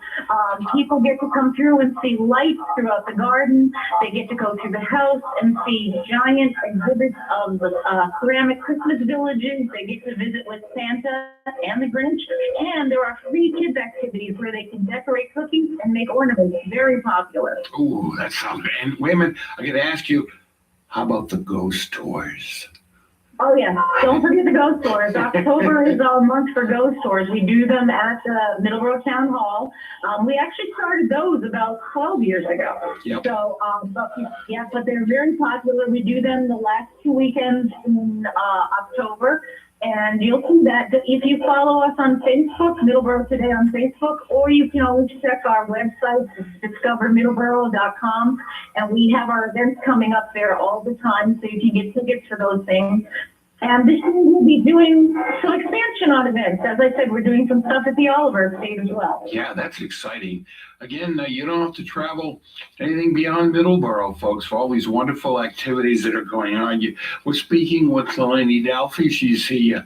people get to come through and see lights throughout the garden. They get to go through the house and see giant exhibits of the ceramic Christmas villages. They get to visit with Santa and the Grinch. And there are free kids activities where they can decorate cookies and make ornaments. Very popular. Ooh, that sounds good. And wait a minute, I got to ask you, how about the ghost tours? Oh yeah, don't forget the ghost tours. October is our month for ghost tours. We do them at the Middleborough Town Hall. We actually started those about 12 years ago. Yep. So, but they're very popular. We do them the last 2 weekends in October. And you'll see that if you follow us on Facebook, Middleborough Today on Facebook, or you can always check our website, discovermiddleborough.com, and we have our events coming up there all the time, so you can get tickets for those things. And this year we'll be doing some expansion on events. As I said, we're doing some stuff at the Oliver Estate as well. Yeah, that's exciting. Again, you don't have to travel anything beyond Middleborough, folks, for all these wonderful activities that are going on. We're speaking with Delaney Dalfy. She's the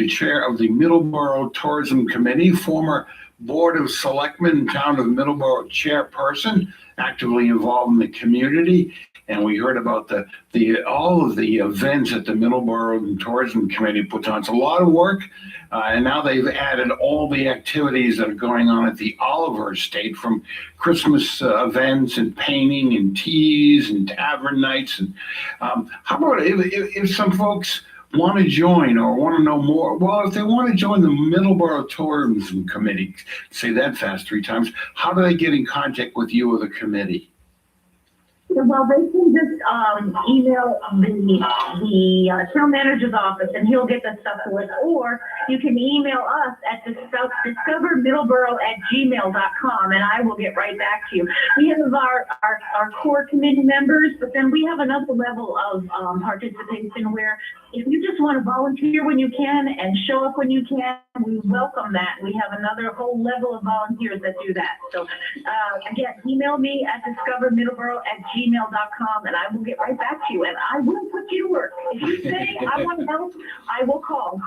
chair of the Middleborough Tourism Committee, former Board of Selectmen, Town of Middleborough chairperson, actively involved in the community. And we heard about all of the events that the Middleborough Tourism Committee puts on. It's a lot of work, and now they've added all the activities that are going on at the Oliver Estate, from Christmas events and painting and teas and tavern nights. And how about if some folks want to join or want to know more? Well, if they want to join the Middleborough Tourism Committee, say that fast 3 times, how do they get in contact with you or the committee? Well, they can just email the town manager's office, and he'll get the stuff to us. Or you can email us at discovermiddleborough@gmail.com, and I will get right back to you. We have our core committee members, but then we have another level of participation where if you just want to volunteer when you can and show up when you can, we welcome that. We have another whole level of volunteers that do that. So again, email me at discovermiddleborough@gmail.com, and I will get right back to you, and I will put you to work. If you say I want help, I will call.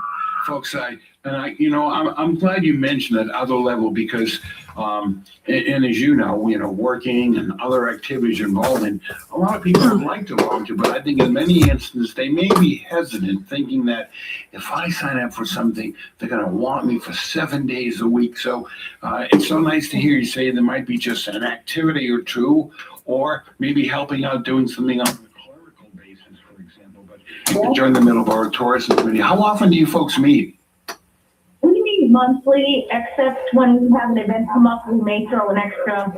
Folks, I'm glad you mentioned that other level, because, and as you know, working and other activities you're involved in, a lot of people would like to volunteer, but I think in many instances they may be hesitant, thinking that if I sign up for something, they're going to want me for 7 days a week. So it's so nice to hear you say there might be just an activity or two, or maybe helping out doing something on a clerical basis, for example. But during the Middleborough Tourism Committee, how often do you folks meet? We meet monthly, except when we have an event come up, we may throw an extra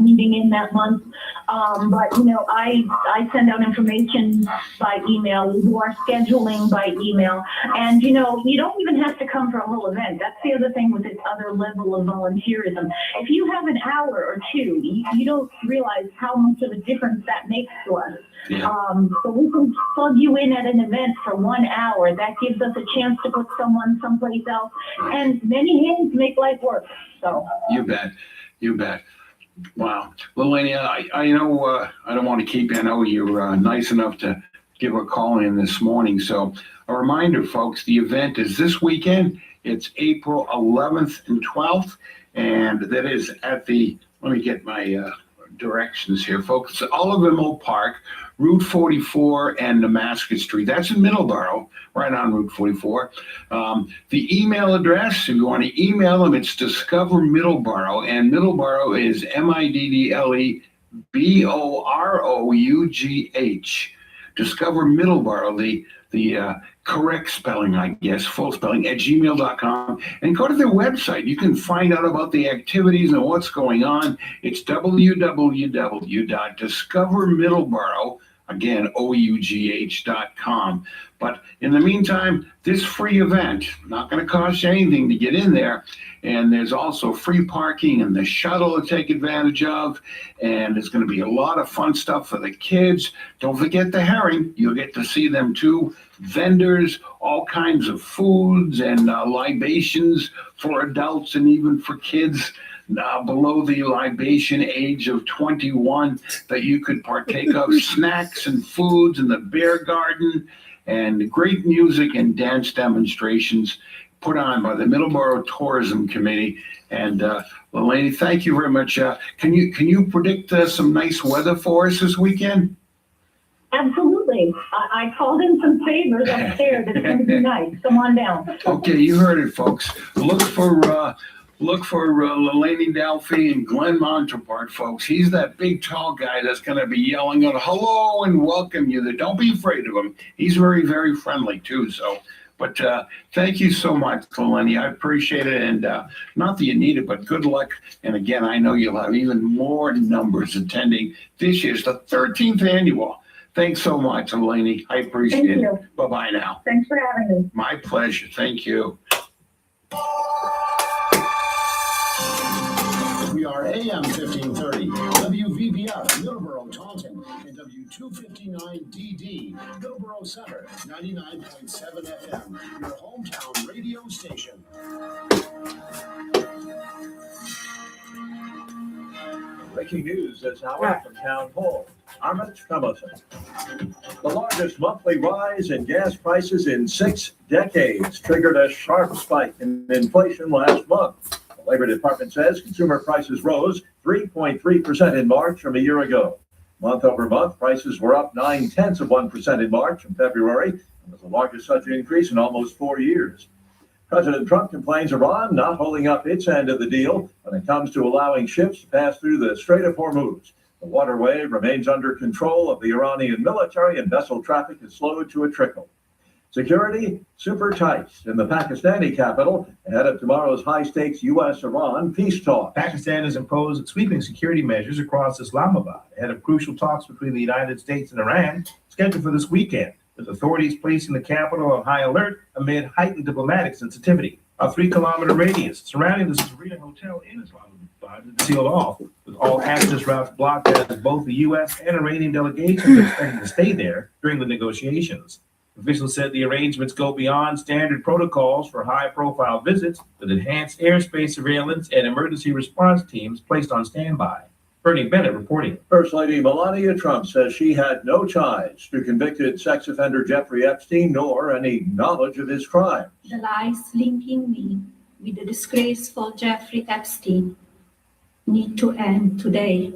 meeting in that month. But I send out information by email. We do our scheduling by email. And you don't even have to come for a whole event. That's the other thing with this other level of volunteerism. If you have an hour or two, you don't realize how much of a difference that makes to us. Yeah. So we can plug you in at an event for 1 hour. That gives us a chance to put someone someplace else. And many hands make life work. So You bet. Wow. Delaney, I know I don't want to keep you. I know you're nice enough to give a call in this morning. So a reminder, folks, the event is this weekend. It's April 11th and 12th. And that is at let me get my directions here, folks. It's Oliver Mill Park, Route 44 and Damascus Street. That's in Middleborough, right on Route 44. The email address, if you want to email them, it's Discover Middleborough, and Middleborough is MIDDLEBOROUGH. Discover Middleborough, the correct spelling, I guess, full spelling, at gmail.com. And go to their website. You can find out about the activities and what's going on. It's www.discovermiddleborough, Again, OUGH.com. But in the meantime, this free event, not going to cost you anything to get in there. And there's also free parking and the shuttle to take advantage of. And there's going to be a lot of fun stuff for the kids. Don't forget the herring. You'll get to see them too. Vendors, all kinds of foods and libations for adults and even for kids below the libation age of 21 that you could partake of. Snacks and foods in the beer garden, and great music and dance demonstrations put on by the Middleborough Tourism Committee. And Lady, thank you very much. Can you predict some nice weather for us this weekend? Absolutely. I called in some favors upstairs. It's going to be nice. Come on down. Okay, you heard it, folks. Look for Laney Dalfie and Glenn Montepart, folks. He's that big, tall guy that's going to be yelling out, hello, and welcome you. Don't be afraid of him. He's very, very friendly, too. So, but thank you so much, Lenny. I appreciate it. And not that you need it, but good luck. And again, I know you'll have even more numbers attending this year's the 13th annual. Thanks so much, Eleni. I appreciate it. You. Bye-bye now. Thanks for having me. My pleasure. Thank you. We are AM 1530, WVBF, Middleborough, Taunton, and W259DD, Middleborough Center, 99.7 FM, your hometown radio station. Breaking news this hour from Town Hall. Amit Thomason. The largest monthly rise in gas prices in 6 decades triggered a sharp spike in inflation last month. The Labor Department says consumer prices rose 3.3% in March from a year ago. Month over month, prices were up 0.9% in March and February. It was the largest such increase in almost 4 years. President Trump complains Iran not holding up its end of the deal when it comes to allowing ships to pass through the Strait of Hormuz. The waterway remains under control of the Iranian military and vessel traffic is slowed to a trickle. Security super tight in the Pakistani capital ahead of tomorrow's high-stakes U.S.-Iran peace talks. Pakistan has imposed sweeping security measures across Islamabad ahead of crucial talks between the United States and Iran scheduled for this weekend, with authorities placing the capital on high alert amid heightened diplomatic sensitivity. A 3-kilometer radius surrounding the Serena Hotel in Islamabad is sealed off, with all access routes blocked as both the U.S. and Iranian delegations are expected to stay there during the negotiations. Officials said the arrangements go beyond standard protocols for high-profile visits, with enhanced airspace surveillance and emergency response teams placed on standby. Bernie Bennett reporting. First Lady Melania Trump says she had no ties to convicted sex offender Jeffrey Epstein, nor any knowledge of his crime. The lies linking me with the disgraceful Jeffrey Epstein need to end today.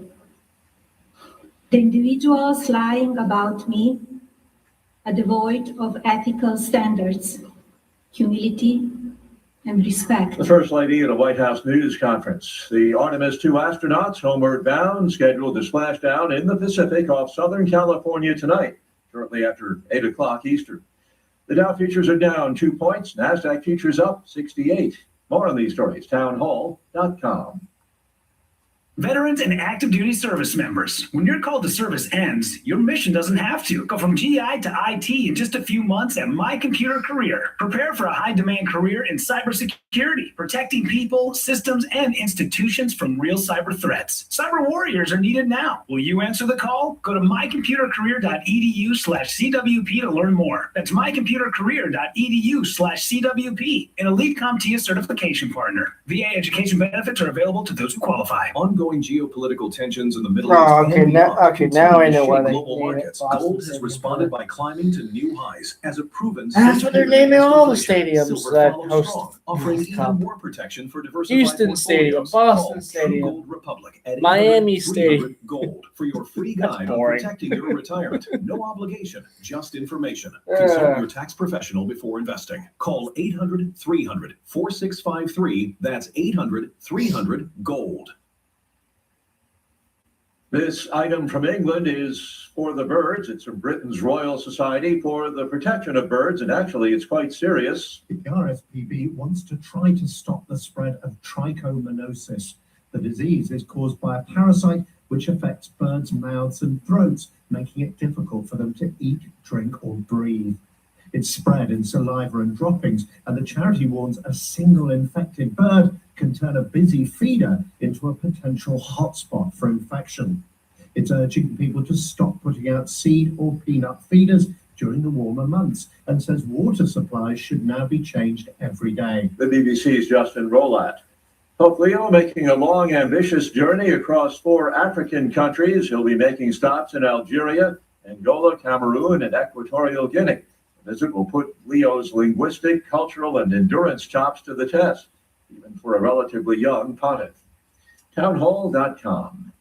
The individuals lying about me are devoid of ethical standards, humility, and respect. The First Lady at a White House news conference. The Artemis 2 astronauts, homeward bound, scheduled to splash down in the Pacific off Southern California tonight, shortly after 8 o'clock Eastern. The Dow futures are down 2 points. NASDAQ futures up 68. More on these stories, townhall.com. Veterans and active duty service members, when your call to service ends, your mission doesn't have to. Go from GI to IT in just a few months at My Computer Career. Prepare for a high-demand career in cybersecurity, protecting people, systems, and institutions from real cyber threats. Cyber warriors are needed now. Will you answer the call? Go to mycomputercareer.edu/CWP to learn more. That's mycomputercareer.edu/CWP, an elite CompTIA certification partner. VA education benefits are available to those who qualify. Ongoing geopolitical tensions in the Middle Oh, East okay, and now- beyond okay, now I continue to know why shake they global name it markets. Boston Gold has Stadium. responded by climbing to new highs as a proven That's what they're safe haven naming all the against inflation. stadiums Silver that follows host strong, offering this even cup. more protection for diversified Houston Stadium, portfolios. Boston Call Stadium, True Gold Republic at Miami 800-300 Stadium. Gold for your free That's guide on boring. protecting your retirement. No obligation, just information. Consult your tax professional before investing. Call 800-300-4653. That's 800-300-GOLD. This item from England is for the birds. It's from Britain's Royal Society for the Protection of Birds, and actually it's quite serious. The RSPB wants to try to stop the spread of trichomoniasis. The disease is caused by a parasite which affects birds' mouths and throats, making it difficult for them to eat, drink, or breathe. It's spread in saliva and droppings, and the charity warns a single infected bird can turn a busy feeder into a potential hotspot for infection. It's urging people to stop putting out seed or peanut feeders during the warmer months, and says water supplies should now be changed every day. The BBC's Justin Rolat. Pope Leo making a long, ambitious journey across 4 African countries. He'll be making stops in Algeria, Angola, Cameroon, and Equatorial Guinea. The visit will put Leo's linguistic, cultural, and endurance chops to the test, even for a relatively young pontiff. Townhall.com.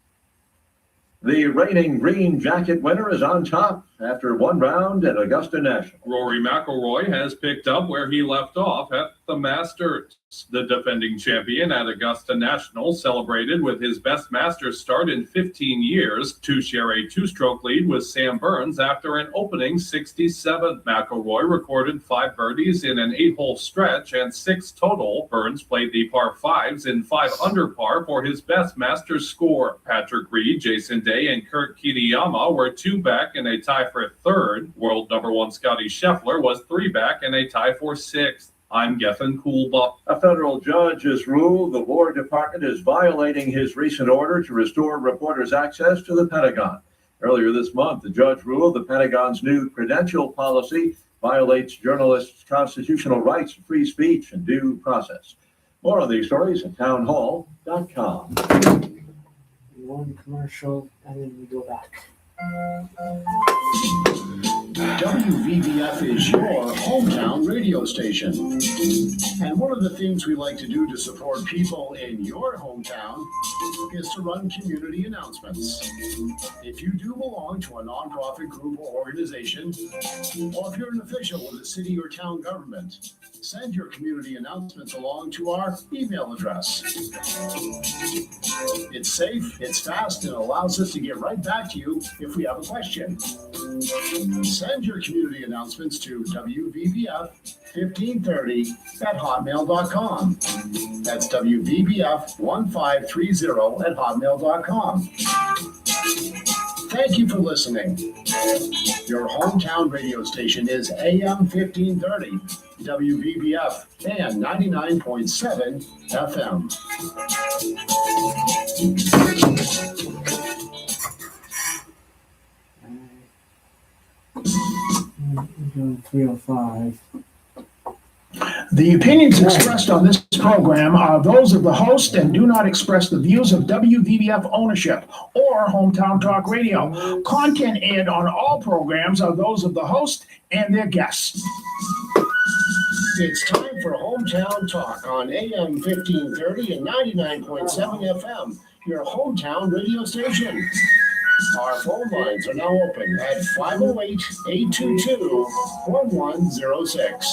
The reigning green jacket winner is on top after one round at Augusta National. Rory McIlroy has picked up where he left off at the Masters. The defending champion at Augusta National celebrated with his best Masters start in 15 years to share a 2-stroke lead with Sam Burns after an opening 67. McIlroy recorded 5 birdies in an 8-hole stretch and 6 total. Burns played the par 5s in 5 under par for his best Masters score. Patrick Reed, Jason Day, and Kurt Kitayama were 2 back in a tie for 3rd. World number 1 Scotty Scheffler was 3 back in a tie for 6th. I'm Gethin Coolbuck. A federal judge has ruled the War Department is violating his recent order to restore reporters' access to the Pentagon. Earlier this month, the judge ruled the Pentagon's new credential policy violates journalists' constitutional rights to free speech and due process. More on these stories at townhall.com. One commercial, and then we go back. WVBF is your hometown radio station. And one of the things we like to do to support people in your hometown is to run community announcements. If you do belong to a nonprofit group or organization, or if you're an official with a city or town government, send your community announcements along to our email address. It's safe, it's fast, and it allows us to get right back to you if we have a question. Send your community announcements to WVBF1530@hotmail.com. That's WVBF1530@hotmail.com. Thank you for listening. Your hometown radio station is AM 1530, WVBF, and 99.7 FM. We're 305. The opinions expressed on this program are those of the host and do not express the views of WVBF ownership or Hometown Talk Radio. Content aired on all programs are those of the host and their guests. It's time for Hometown Talk on AM 1530 and 99.7 FM, your hometown radio station. Our phone lines are now open at 508-822-1106.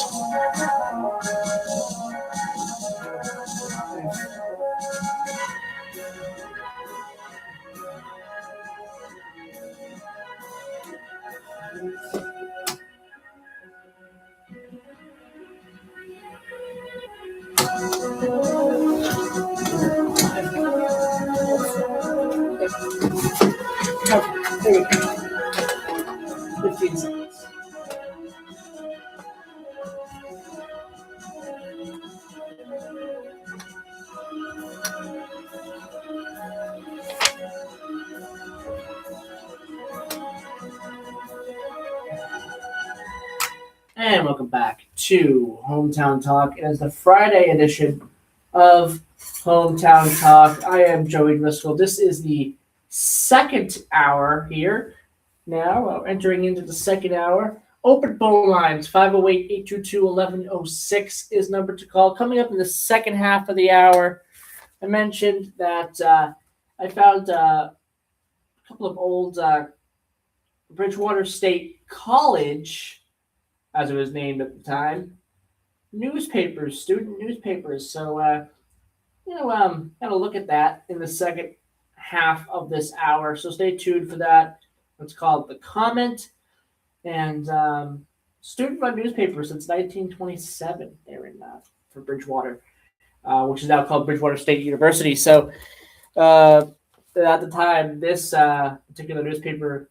There we go. 15 seconds. And welcome back to Hometown Talk. It is the Friday edition of Hometown Talk. I am Joey Driscoll. This is the second hour here. Now, entering into the second hour. Open phone lines, 508-822-1106 is number to call. Coming up in the second half of the hour, I mentioned that I found a couple of old Bridgewater State College, as it was named at the time, newspapers, student newspapers. So, got to look at that in the second half of this hour. So stay tuned for that. It's called The Comment. And student-run newspaper since 1927 there in for Bridgewater, which is now called Bridgewater State University. So at the time, this particular newspaper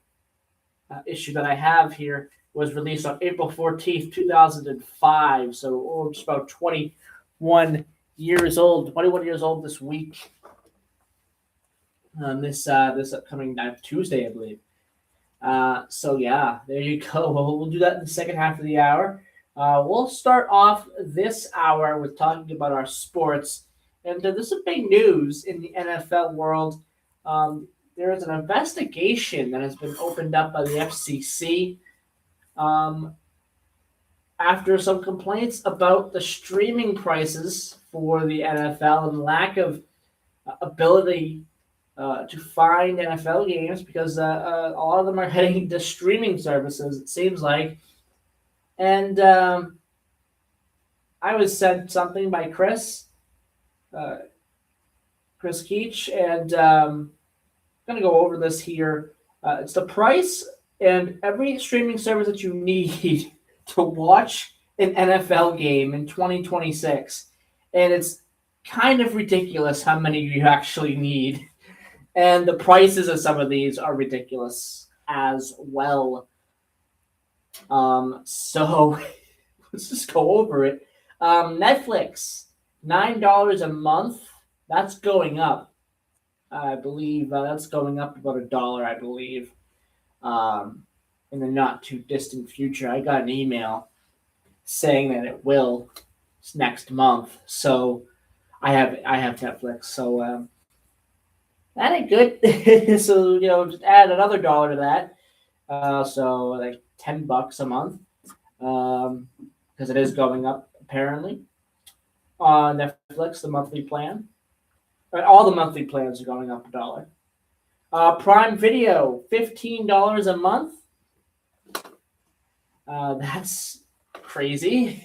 issue that I have here was released on April 14th, 2005. So just about 21 years old. 21 years old this week. This upcoming Tuesday, I believe. So yeah, there you go. We'll do that in the second half of the hour. We'll start off this hour with talking about our sports. And this is big news in the NFL world. There is an investigation that has been opened up by the FCC after some complaints about the streaming prices for the NFL and lack of ability to find NFL games because a lot of them are heading to streaming services, it seems like. And I was sent something by Chris Keach, and I'm going to go over this here. It's the price and every streaming service that you need to watch an NFL game in 2026. And it's kind of ridiculous how many you actually need. And the prices of some of these are ridiculous as well. So let's just go over it. Netflix, $9 a month. That's going up. I believe that's going up about $1, I believe, in the not too distant future. I got an email saying that it will next month. So I have Netflix. So that ain't good. So just add another $1 to that. So like $10 a month, because it is going up apparently on Netflix, the monthly plan. All the monthly plans are going up $1. Prime Video, $15 a month. That's crazy,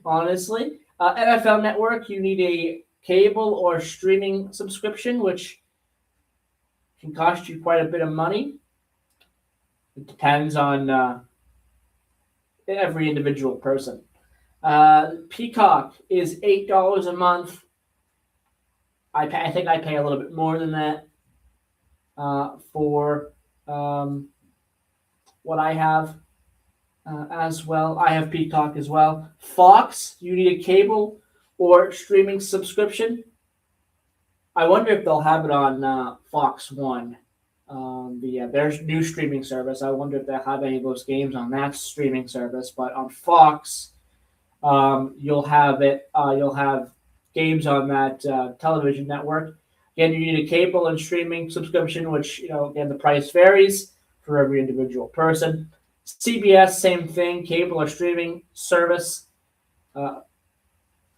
honestly. NFL Network, you need a cable or streaming subscription, which can cost you quite a bit of money. It depends on every individual person. Peacock is $8 a month. I think I pay a little bit more than that for what I have as well. I have Peacock as well. Fox, you need a cable or streaming subscription. I wonder if they'll have it on Fox One, their new streaming service. I wonder if they'll have any of those games on that streaming service. But on Fox, you'll have it. You'll have games on that television network. Again, you need a cable and streaming subscription, which, again, the price varies for every individual person. CBS, same thing, cable or streaming service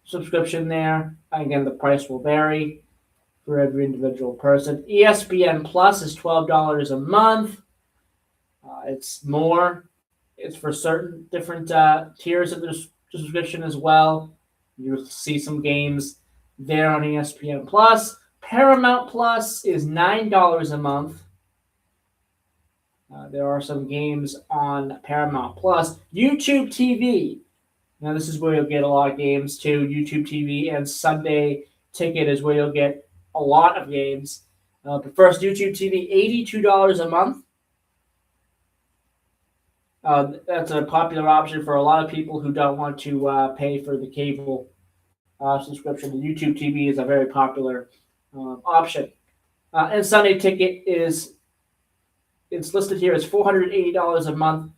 subscription there. Again, the price will vary for every individual person. ESPN Plus is $12 a month. It's more. It's for certain different tiers of the subscription as well. You'll see some games there on ESPN Plus. Paramount Plus is $9 a month. There are some games on Paramount Plus. YouTube TV. Now, this is where you'll get a lot of games too. YouTube TV and Sunday Ticket is where you'll get a lot of games. But first, YouTube TV, $82 a month. That's a popular option for a lot of people who don't want to pay for the cable subscription. The YouTube TV is a very popular option. And Sunday Ticket it's listed here as $480 a month.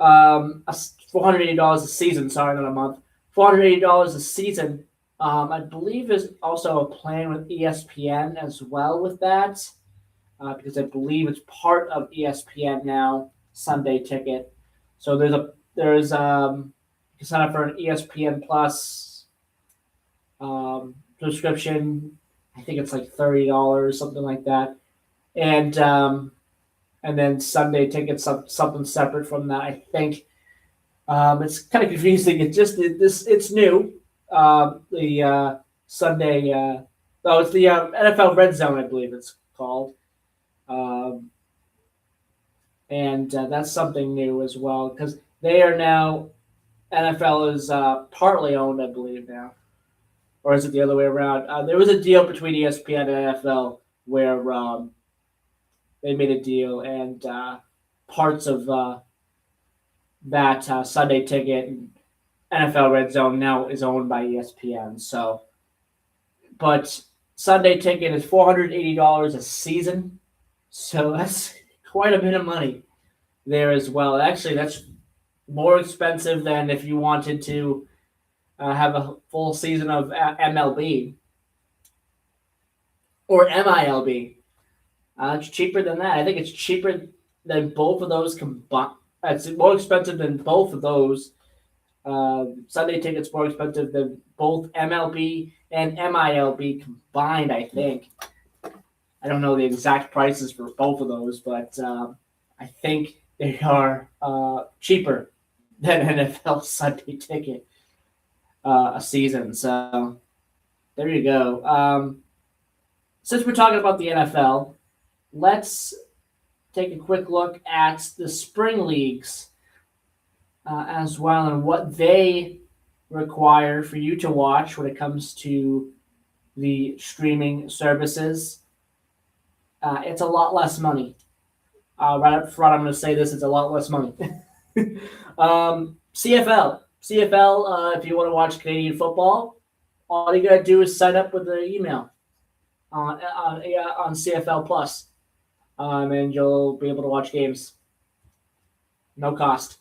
$480 a season, sorry, not a month. $480 a season. I believe there's also a plan with ESPN as well with that, because I believe it's part of ESPN now, Sunday Ticket. So there's you can sign up for an ESPN Plus subscription. I think it's like $30, something like that, and then Sunday Ticket's something separate from that. I think it's kind of confusing. It's new. The Sunday, it's the NFL Red Zone, I believe it's called. And that's something new as well, because they are now, NFL is partly owned, I believe now. Or is it the other way around? There was a deal between ESPN and NFL where they made a deal, and parts of that Sunday Ticket and NFL Red Zone now is owned by ESPN. So, but Sunday Ticket is $480 a season, so that's quite a bit of money there as well. Actually, that's more expensive than if you wanted to have a full season of MLB or MILB. It's cheaper than that. I think it's cheaper than both of those combined. It's more expensive than both of those. Sunday Ticket's more expensive than both MLB and MILB combined, I think. I don't know the exact prices for both of those, but I think they are cheaper than NFL Sunday Ticket a season. So there you go. Since we're talking about the NFL, let's take a quick look at the spring leagues as well, and what they require for you to watch when it comes to the streaming services. It's a lot less money. Right up front, I'm going to say this: it's a lot less money. CFL, if you want to watch Canadian football, all you got to do is sign up with an email on CFL Plus, and you'll be able to watch games. No cost.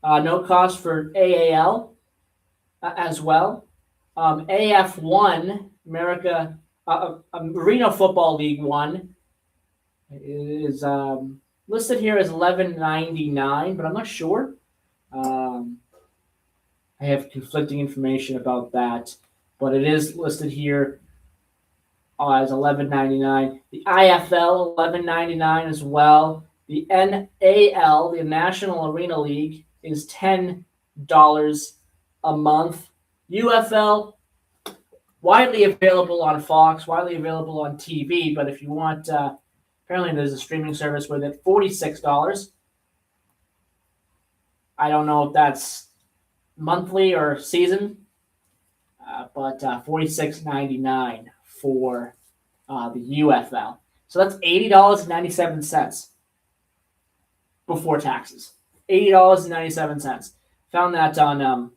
No cost for AAL as well. AF1, America Arena Football League 1, is listed here as $11.99, but I'm not sure. I have conflicting information about that, but it is listed here as $11.99. The IFL, $11.99 as well. The NAL, the National Arena League, is $10 a month. UFL, widely available on Fox, widely available on TV, but if you want, apparently there's a streaming service with it, $46. I don't know if that's monthly or season, but $46.99 for the UFL. So that's $80.97 before taxes. $80.97. Found that on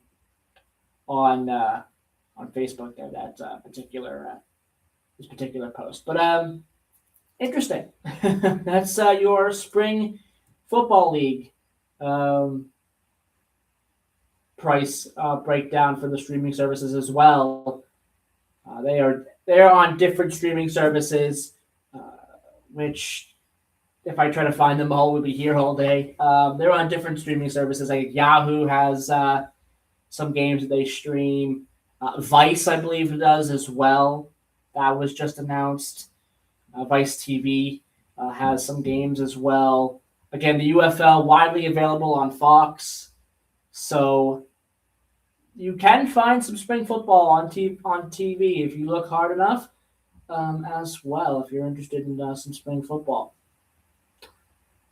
Facebook there, that particular post. But interesting. That's your spring football league price breakdown for the streaming services as well. They're on different streaming services, which if I try to find them all, we'll be here all day. They're on different streaming services. Like Yahoo has some games that they stream. Vice, I believe, does as well. That was just announced. Vice TV has some games as well. Again, the UFL widely available on Fox, so you can find some spring football on TV if you look hard enough, as well, if you're interested in some spring football.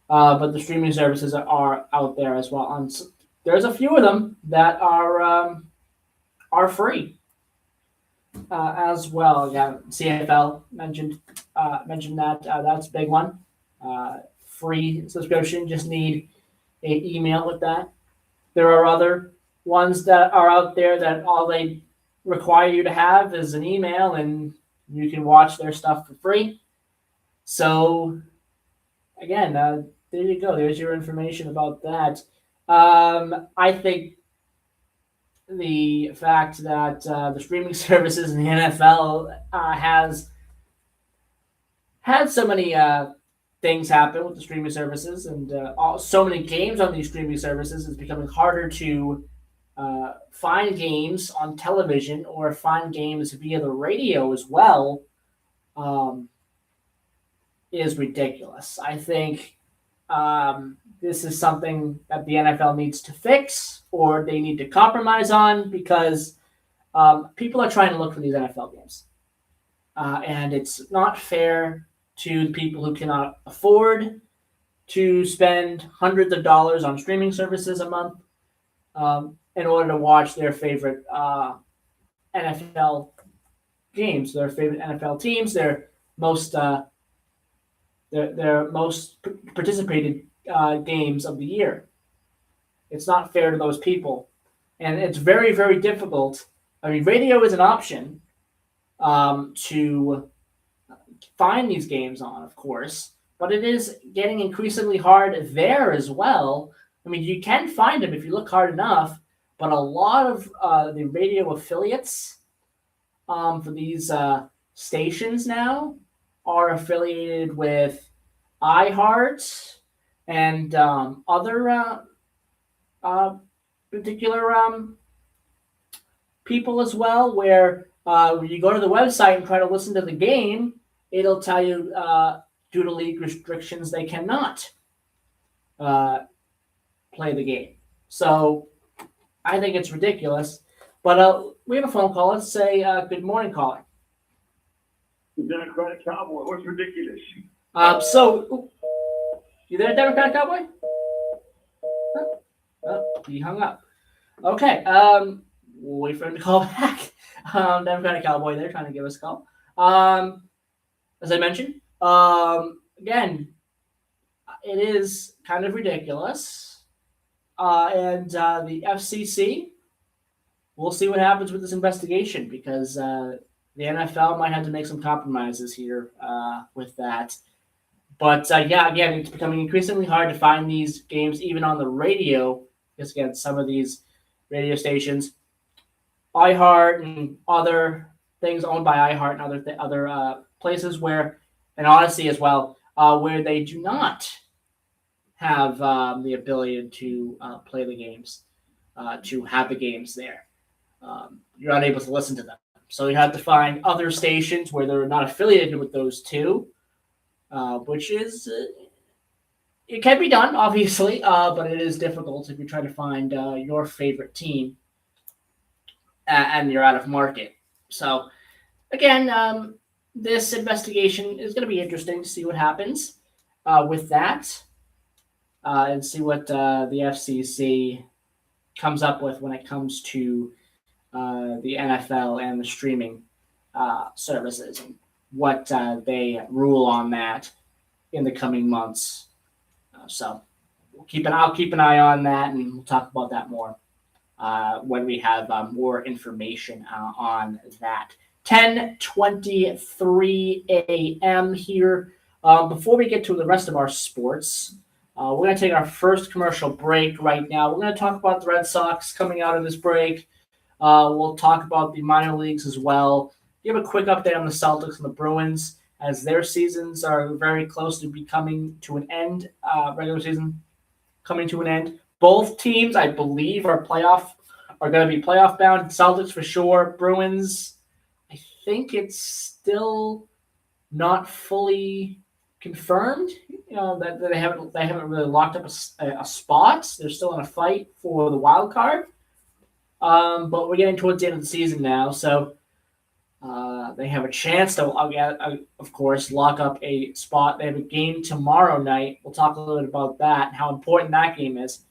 But the streaming services are out there as well. There's a few of them that are free as well. Yeah, CFL mentioned that. That's a big one. Free subscription. Just need an email with that. There are other ones that are out there that all they require you to have is an email, and you can watch their stuff for free. So, again, there you go. There's your information about that. I think the fact that the streaming services in the NFL has had so many things happen with the streaming services, and so many games on these streaming services, is becoming harder to find games on television or find games via the radio as well, is ridiculous. I think this is something that the NFL needs to fix, or they need to compromise on, because people are trying to look for these NFL games. And it's not fair to people who cannot afford to spend hundreds of dollars on streaming services a month in order to watch their favorite NFL games, their favorite NFL teams, their their most participated games of the year. It's not fair to those people, and it's very, very difficult. I mean, radio is an option to find these games on, of course, but it is getting increasingly hard there as well. I mean, you can find them if you look hard enough, but a lot of the radio affiliates for these stations now are affiliated with iHeart and other particular people as well, where when you go to the website and try to listen to the game, it'll tell you due to league restrictions they cannot play the game. So I think it's ridiculous. But we have a phone call. Let's say good morning, caller. Democratic Cowboy, what's ridiculous? So you there, Democratic Cowboy? Oh, he hung up. Okay. We'll wait for him to call back. Democratic Cowboy, they're trying to give us a call. As I mentioned, again, it is kind of ridiculous. And the FCC, we'll see what happens with this investigation, because the NFL might have to make some compromises here with that. But yeah, again, it's becoming increasingly hard to find these games even on the radio, because again, some of these radio stations, iHeart and other things owned by iHeart and other places where, and Odyssey as well, where they do not have the ability to play the games, to have the games there. You're unable to listen to them. So you have to find other stations where they're not affiliated with those two, which is, it can be done, obviously, but it is difficult if you try to find your favorite team and you're out of market. So, again, this investigation is going to be interesting to see what happens with that and see what the FCC comes up with when it comes to the NFL and the streaming services, and what they rule on that in the coming months. So I'll keep an eye on that, and we'll talk about that more when we have more information on that. 10:23 a.m. here. Before we get to the rest of our sports, we're going to take our first commercial break right now. We're going to talk about the Red Sox coming out of this break. We'll talk about the minor leagues as well. Give a quick update on the Celtics and the Bruins, as their seasons are very close to be coming to an end, regular season coming to an end. Both teams, I believe, are going to be playoff bound. Celtics for sure. Bruins, I think it's still not fully confirmed. You know that they haven't really locked up a spot. They're still in a fight for the wild card. But we're getting towards the end of the season now, so they have a chance to, of course, lock up a spot. They have a game tomorrow night. We'll talk a little bit about that and how important that game is.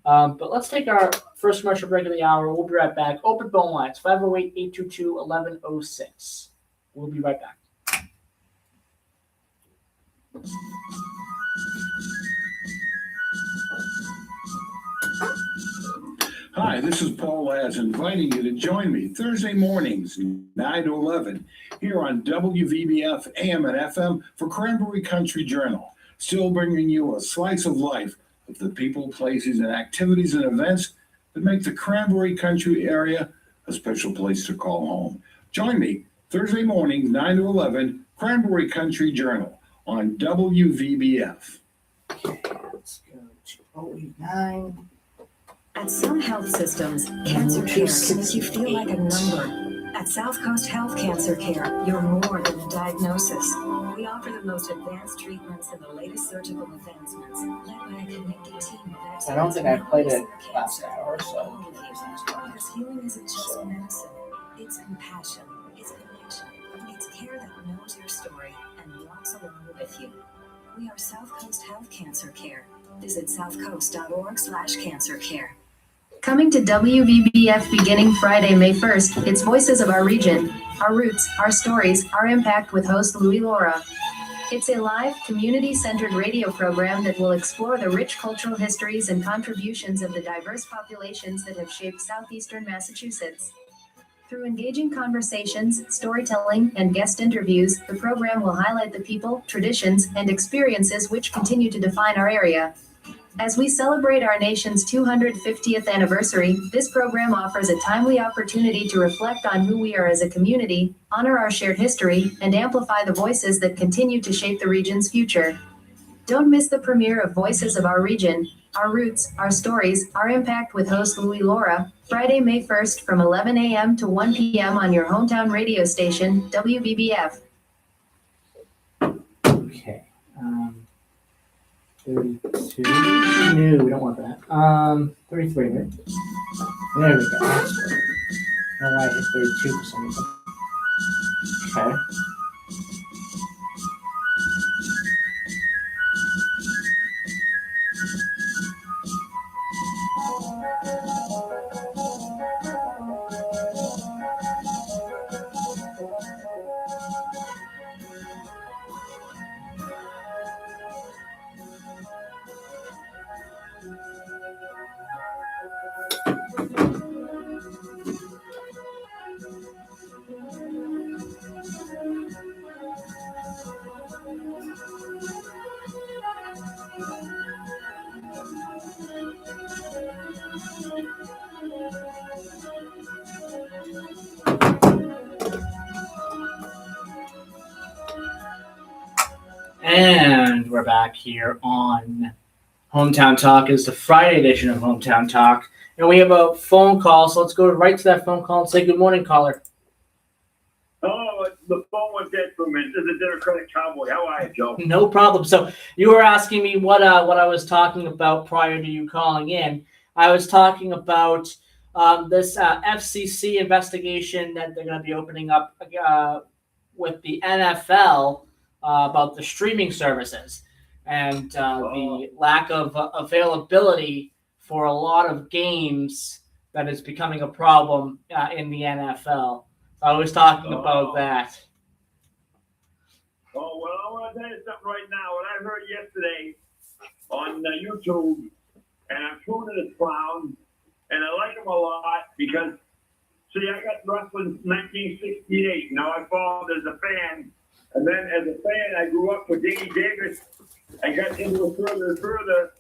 But let's take our first commercial break of the hour. We'll be right back. Open phone lines, 508-822-1106. We'll be right back. Hi, this is Paul Laz inviting you to join me Thursday mornings, 9 to 11, here on WVBF AM and FM for Cranberry Country Journal. Still bringing you a slice of life of the people, places, and activities and events that make the Cranberry Country area a special place to call home. Join me Thursday morning, 9 to 11, Cranberry Country Journal on WVBF. Okay, let's go to 089. At some health systems, cancer care can make you feel like a number. At South Coast Health Cancer Care, you're more than a diagnosis. We offer the most advanced treatments and the latest surgical advancements, led by a connected team of experts. I don't think I played it last hour, so. Because healing isn't just medicine, it's compassion, it's connection, it's care that knows your story and walks along with you. We are South Coast Health Cancer Care. Visit southcoast.org/cancercare. Coming to WVBF beginning Friday, May 1st, it's Voices of Our Region, Our Roots, Our Stories, Our Impact with host Louis Laura. It's a live, community-centered radio program that will explore the rich cultural histories and contributions of the diverse populations that have shaped southeastern Massachusetts. Through engaging conversations, storytelling, and guest interviews, the program will highlight the people, traditions, and experiences which continue to define our area. As we celebrate our nation's 250th anniversary, this program offers a timely opportunity to reflect on who we are as a community, honor our shared history, and amplify the voices that continue to shape the region's future. Don't miss the premiere of Voices of Our Region, Our Roots, Our Stories, Our Impact with host Louis Laura, Friday, May 1st from 11 a.m. to 1 p.m. on your hometown radio station, WBBF. Okay. 32. No, we don't want that. 33, right? There we go. I don't know why I hit 32 for some reason. Okay. And we're back here on Hometown Talk. It's the Friday edition of Hometown Talk. And we have a phone call, so let's go right to that phone call and say good morning, caller. Oh, the phone was dead for a minute. This is the Democratic Cowboy. How are you, Joe? No problem. So you were asking me what I was talking about prior to you calling in. I was talking about this FCC investigation that they're going to be opening up with the NFL about the streaming services and the lack of availability for a lot of games that is becoming a problem in the NFL. I was talking about that. Oh, well, I want to tell you something right now. What I heard yesterday on YouTube, and I'm true to this clown, and I like him a lot because, see, I got wrestling since 1968. Now I followed as a fan, and then as a fan, I grew up with Danny Davis. I got into it further and further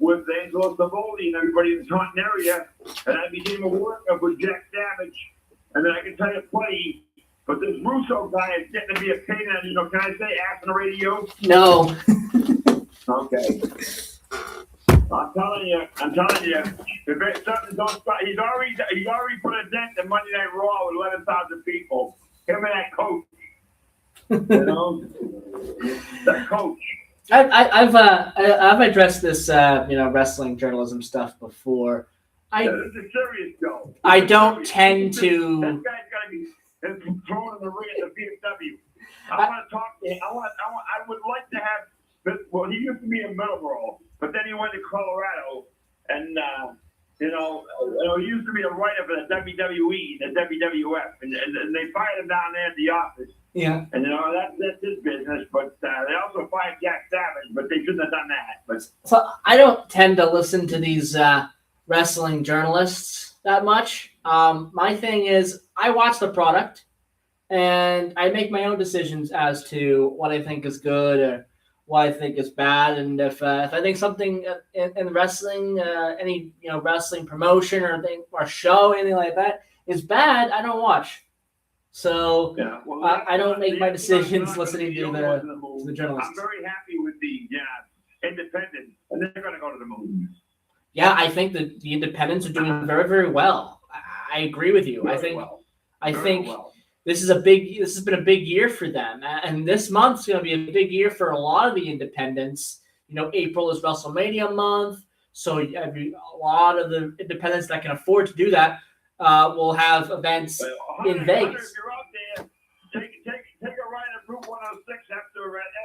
with Angelo Savoli and everybody in the Taunton area, and I became a worker with Jack Savage. And then I can tell you plenty, but this Russo guy is getting to be a pain in, can I say ass on the radio? No. Okay. I'm telling you, if it's something don't stop, he's already put a dent in Monday Night Raw with 11,000 people. Him and that coach. That coach. I've addressed this wrestling journalism stuff before. This is serious, Joe. I don't tend to. This guy's got to be thrown in the ring at the VFW. I want to talk to him. I would like to have this. Well, he used to be in Middleborough, but then he went to Colorado, and he used to be a writer for the WWE, the WWF, and they fired him down there at the office. Yeah. And that's his business, but they also fired Jack Savage, but they shouldn't have done that. But So I don't tend to listen to these wrestling journalists that much. My thing is I watch the product and I make my own decisions as to what I think is good or what I think is bad. And if I think something in wrestling, any wrestling promotion or show, anything like that is bad, I don't watch. So yeah, well, I don't make my decisions listening to the journalists. I'm very happy with the independent, and they're going to go to the moon. Yeah, I think that the independents are doing very, very well. I agree with you. I think this has been a big year for them, and this month's going to be a big year for a lot of the independents. April is WrestleMania month, so a lot of the independents that can afford to do that will have events in Vegas. If you're out there, take a ride at Route 106 after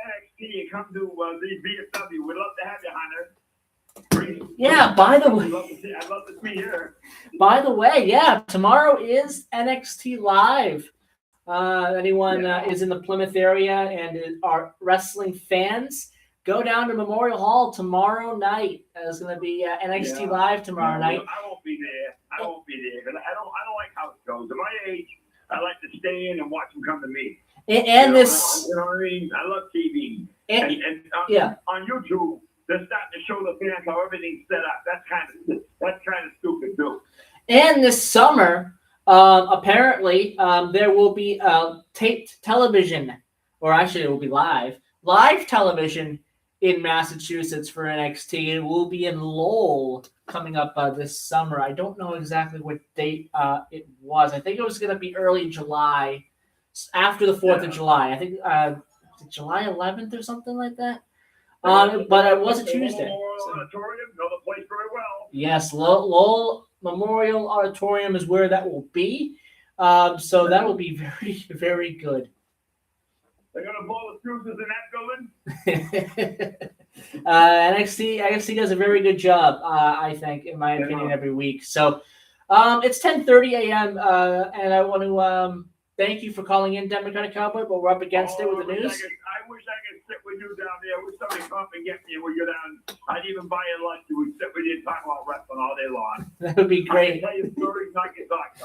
NXT and come to the VFW. We'd love to have you, Hunter. Yeah, by the way, I'd love to see you here. By the way, yeah, tomorrow is NXT Live. Anyone is in the Plymouth area and are wrestling fans, go down to Memorial Hall tomorrow night. There's going to be NXT Live tomorrow night. I won't be there. I won't be there because I don't like house shows. At my age, I like to stay in and watch them come to me. And this, you know what I mean? I love TV. And on YouTube, they're starting to show the fans how everything's set up. That's kind of stupid too. And this summer, apparently, there will be taped television, or actually, it will be live television in Massachusetts for NXT. It will be in Lowell coming up this summer. I don't know exactly what date it was. I think it was going to be early July, after the 4th of July. I think July 11th or something like that. But it was a Tuesday. Auditorium, know the place very well. Yes, Lowell Memorial Auditorium is where that will be. So that will be very, very good. They're going to blow the fuses in that building? NXT does a very good job, I think, in my opinion, every week. So it's 10:30 a.m. And I want to thank you for calling in, Democratic Cowboy, but we're up against it with the news. I wish I could sit with you down there. I wish somebody come and get me when you're down. I'd even buy you lunch. We would sit with you and talk about wrestling all day long. That would be great. I can tell you stories, I can talk.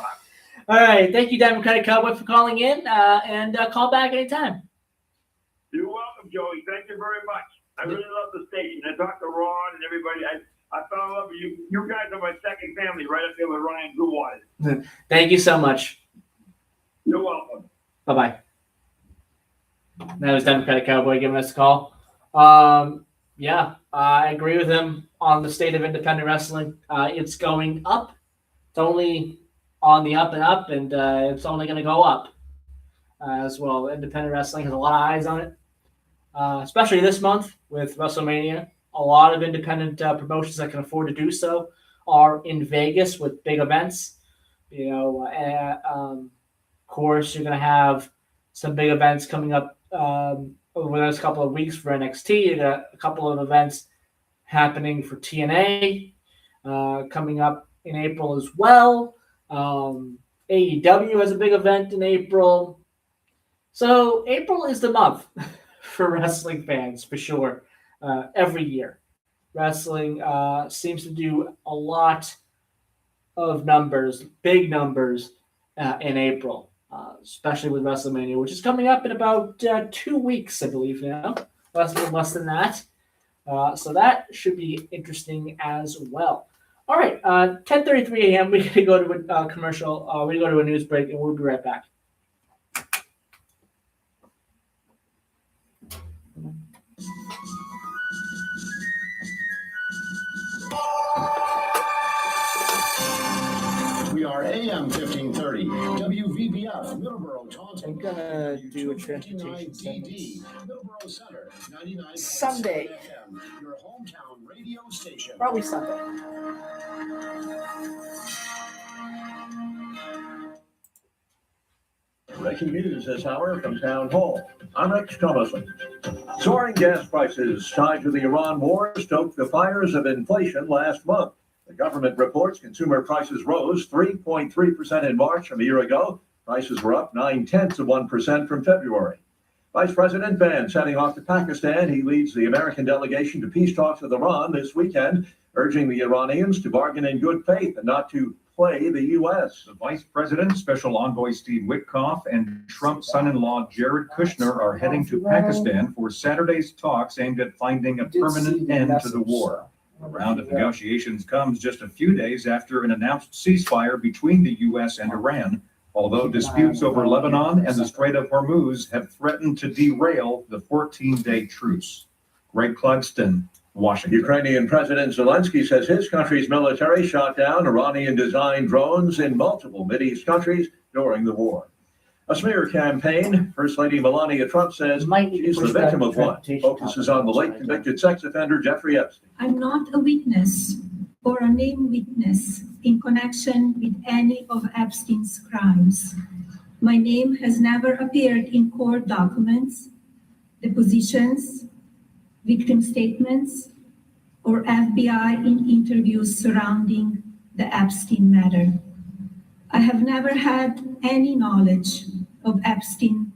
All right. Thank you, Democratic Cowboy, for calling in, and call back anytime. You're welcome, Joey. Thank you very much. I really love the station. I talked to Ron and everybody. I fell in love with you. You guys are my second family right up there with Ryan Bluewater. Thank you so much. You're welcome. Bye-bye. That was Democratic Cowboy giving us a call. I agree with him on the state of independent wrestling. It's going up. It's only on the up and up, and it's only going to go up as well. Independent wrestling has a lot of eyes on it, especially this month with WrestleMania. A lot of independent promotions that can afford to do so are in Vegas with big events. Of course, you're going to have some big events coming up over the next couple of weeks for NXT. You got a couple of events happening for TNA coming up in April as well. AEW has a big event in April. So April is the month for wrestling fans, for sure. Every year, wrestling seems to do a lot of numbers, big numbers in April. Especially with WrestleMania, which is coming up in about 2 weeks, I believe now. Less than that. So that should be interesting as well. All right, 10:33 a.m. We're going to go to a commercial. We're going to go to a news break, and we'll be right back. We are AM 1530, WVBF, Middleborough, Taunton. I'm gonna do a transportation DD, Middleborough Center, 99. Sunday. FM, your hometown radio station. Probably Sunday. Breaking news this hour from Town Hall. I'm Rich Thomason. Soaring gas prices tied to the Iran war stoked the fires of inflation last month. The government reports consumer prices rose 3.3% in March from a year ago. Prices were up 0.9% from February. Vice President Vance heading off to Pakistan. He leads the American delegation to peace talks with Iran this weekend, urging the Iranians to bargain in good faith and not to play the U.S. The Vice President, Special Envoy Steve Witkoff, and Trump's son-in-law Jared Kushner are heading to Pakistan for Saturday's talks aimed at finding a permanent end to the war. A round of negotiations comes just a few days after an announced ceasefire between the U.S. and Iran, although disputes over Lebanon and the Strait of Hormuz have threatened to derail the 14-day truce. Greg Clugston, Washington. Ukrainian President Zelensky says his country's military shot down Iranian-designed drones in multiple Mideast countries during the war. A smear campaign. First Lady Melania Trump says she's the victim of one. Focuses on the late convicted sex offender Jeffrey Epstein. I'm not a witness or a named witness in connection with any of Epstein's crimes. My name has never appeared in court documents, depositions, victim statements, or FBI in interviews surrounding the Epstein matter. I have never had any knowledge of Epstein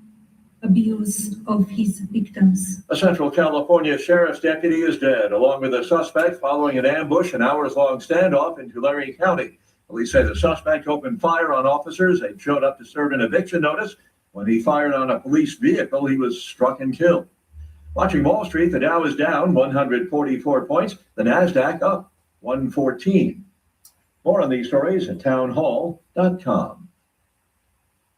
abuse of his victims. A Central California sheriff's deputy is dead, along with a suspect following an ambush and hours-long standoff in Tulare County. Police say the suspect opened fire on officers. They showed up to serve an eviction notice. When he fired on a police vehicle, he was struck and killed. Watching Wall Street, the Dow is down 144 points. The NASDAQ up 114. More on these stories at townhall.com.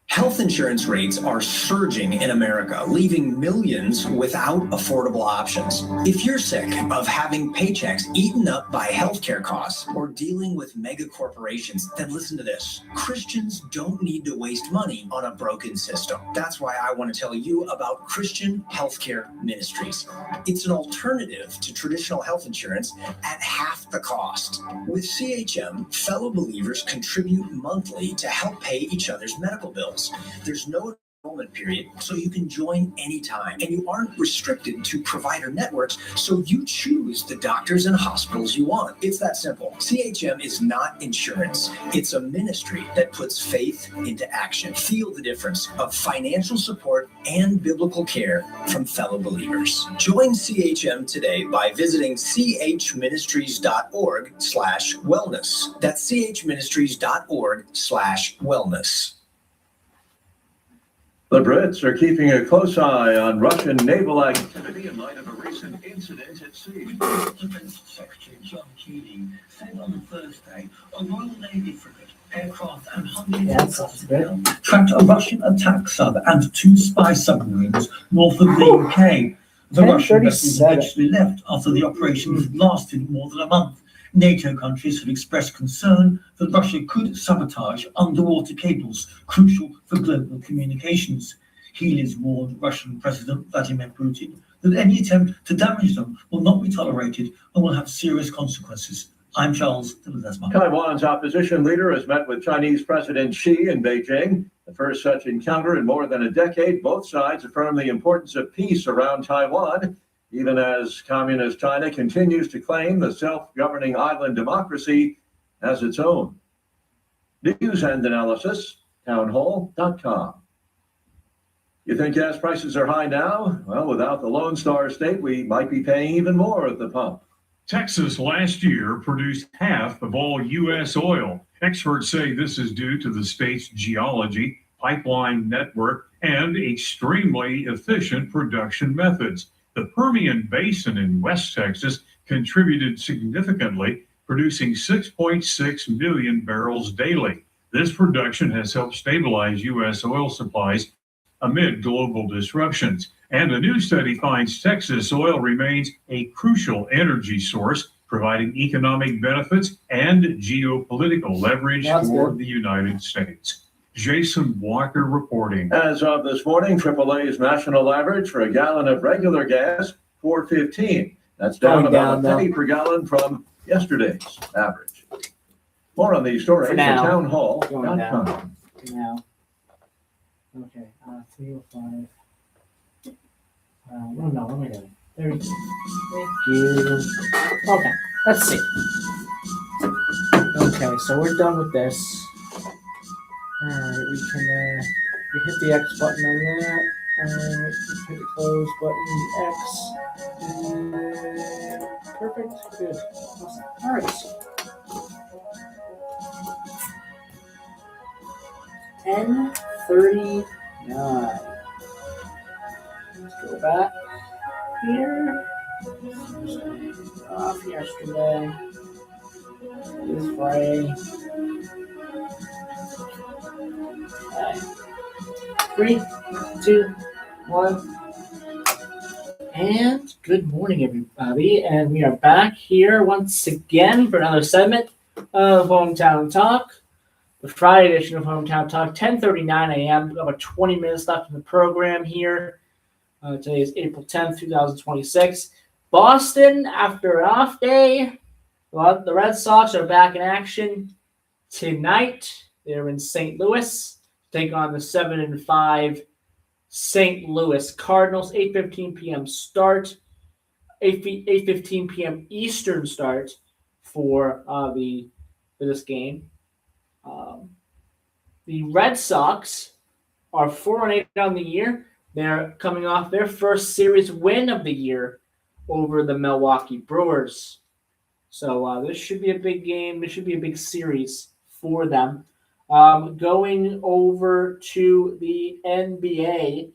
Health insurance rates are surging in America, leaving millions without affordable options. If you're sick of having paychecks eaten up by healthcare costs or dealing with mega corporations, then listen to this. Christians don't need to waste money on a broken system. That's why I want to tell you about Christian Healthcare Ministries. It's an alternative to traditional health insurance at half the cost. With CHM, fellow believers contribute monthly to help pay each other's medical bills. There's no enrollment period, so you can join anytime. And you aren't restricted to provider networks, so you choose the doctors and hospitals you want. It's that simple. CHM is not insurance. It's a ministry that puts faith into action. Feel the difference of financial support and biblical care from fellow believers. Join CHM today by visiting chministries.org/wellness. That's chministries.org/wellness. The Brits are keeping a close eye on Russian naval activity in light of a recent incident at sea. Defense Secretary John Keely said on Thursday a Royal Navy frigate, aircraft and hundreds of tracked a Russian attack sub and 2 spy submarines north of the UK. The Russian vessels eventually left after the operations lasted more than a month. NATO countries have expressed concern that Russia could sabotage underwater cables crucial for global communications. Healy's warned Russian President Vladimir Putin that any attempt to damage them will not be tolerated and will have serious consequences. I'm Charles de Ledesma. Taiwan's opposition leader has met with Chinese President Xi in Beijing. The first such encounter in more than a decade. Both sides affirm the importance of peace around Taiwan, even as communist China continues to claim the self-governing island democracy as its own. News and analysis, townhall.com. You think gas prices are high now? Well, without the Lone Star State, we might be paying even more at the pump. Texas last year produced half of all U.S. oil. Experts say this is due to the state's geology, pipeline network, and extremely efficient production methods. The Permian Basin in West Texas contributed significantly, producing 6.6 million barrels daily. This production has helped stabilize U.S. oil supplies amid global disruptions. And a new study finds Texas oil remains a crucial energy source, providing economic benefits and geopolitical leverage for the United States. Jason Walker reporting. As of this morning, AAA's national average for a gallon of regular gas, $4.15. That's down about a penny per gallon from yesterday's average. More on these stories at townhall.com. Now. Okay, 305. No, what am I doing? There we go. Thank you. Okay, let's see. Okay, so we're done with this. Alright, we can we hit the X button on that. Alright, hit the close button, X. Perfect, good. Awesome. Alright. 10:39. Let's go back here. Off yesterday. This Friday. Okay. 3, 2, 1. And good morning, everybody. And we are back here once again for another segment of Hometown Talk. The Friday edition of Hometown Talk, 10:39 a.m. We have about 20 minutes left in the program here. Today is April 10th, 2026. Boston, after an off day, well, the Red Sox are back in action tonight. They're in St. Louis, take on the 7-5 St. Louis Cardinals. 8:15 p.m. start, 8:15 p.m. Eastern start for the for this game. The Red Sox are 4-8 on the year. They're coming off their first series win of the year over the Milwaukee Brewers. So this should be a big game. This should be a big series for them. Going over to the NBA,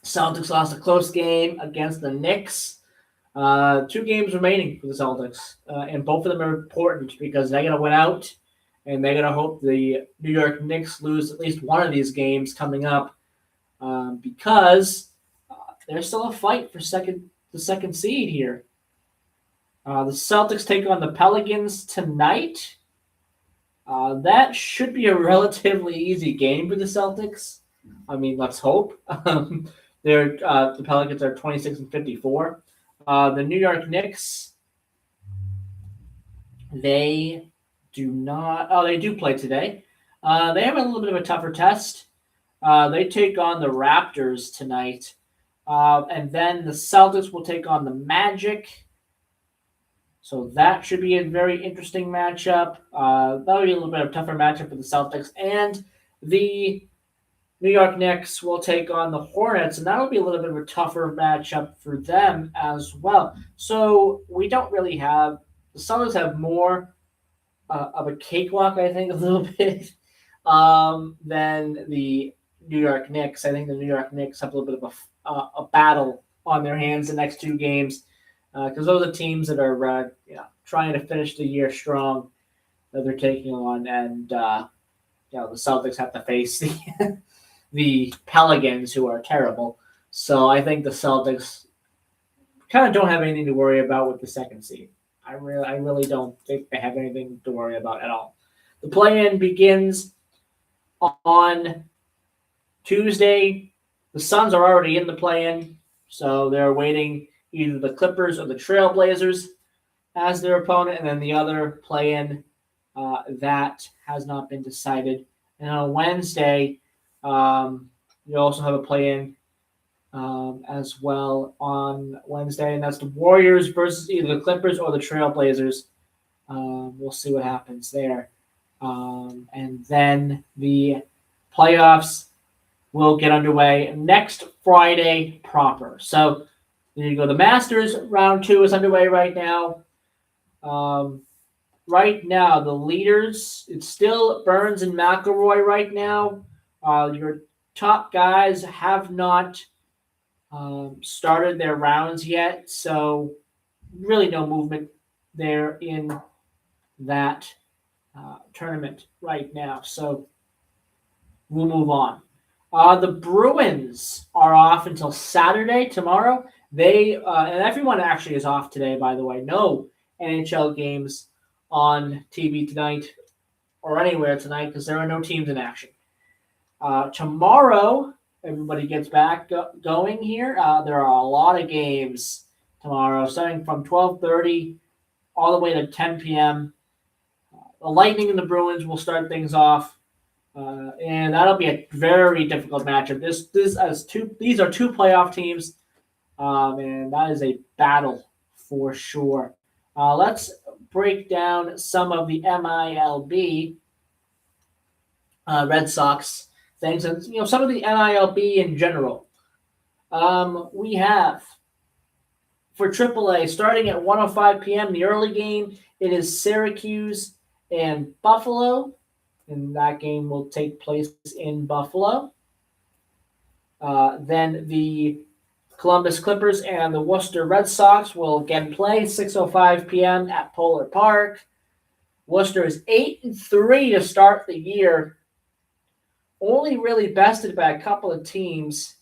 Celtics lost a close game against the Knicks. 2 games remaining for the Celtics, and both of them are important because they're going to win out, and they're going to hope the New York Knicks lose at least one of these games coming up, because there's still a fight for the second seed here. The Celtics take on the Pelicans tonight. That should be a relatively easy game for the Celtics. I mean, let's hope. The Pelicans are 26-54. The New York Knicks, they do play today. They have a little bit of a tougher test. They take on the Raptors tonight. And then the Celtics will take on the Magic. So that should be a very interesting matchup. That'll be a little bit of a tougher matchup for the Celtics. And the New York Knicks will take on the Hornets, and that'll be a little bit of a tougher matchup for them as well. So we don't really have – the Celtics have more of a cakewalk, I think, a little bit, than the New York Knicks. I think the New York Knicks have a little bit of a battle on their hands the next 2 games, because those are teams that are trying to finish the year strong that they're taking on, and the Celtics have to face the Pelicans, who are terrible. So I think the Celtics kind of don't have anything to worry about with the second seed. I really don't think they have anything to worry about at all. The play-in begins on Tuesday. The Suns are already in the play-in, so they're waiting either the Clippers or the Trailblazers as their opponent, and then the other play-in that has not been decided. And on Wednesday, you also have a play-in as well on Wednesday, and that's the Warriors versus either the Clippers or the Trailblazers. We'll see what happens there. And then the playoffs will get underway next Friday proper. So there you go. The Masters round 2 is underway right now. Right now, the leaders, it's still Burns and McIlroy right now. Your top guys have not started their rounds yet, so really no movement there in that tournament right now. So we'll move on. The Bruins are off until Saturday, tomorrow. They and everyone actually is off today, by the way. No NHL games on TV tonight or anywhere tonight because there are no teams in action. Tomorrow, everybody gets back going here. There are a lot of games tomorrow, starting from 12:30 all the way to 10 p.m. The Lightning and the Bruins will start things off, and that'll be a very difficult matchup. These are 2 playoff teams, and that is a battle for sure. Let's break down some of the MILB Red Sox things, and some of the MILB in general. We have for AAA starting at 1:05 p.m. the early game. It is Syracuse and Buffalo, and that game will take place in Buffalo. Then the Columbus Clippers and the Worcester Red Sox will again play 6:05 p.m. at Polar Park. Worcester is 8-3 to start the year. Only really bested by a couple of teams,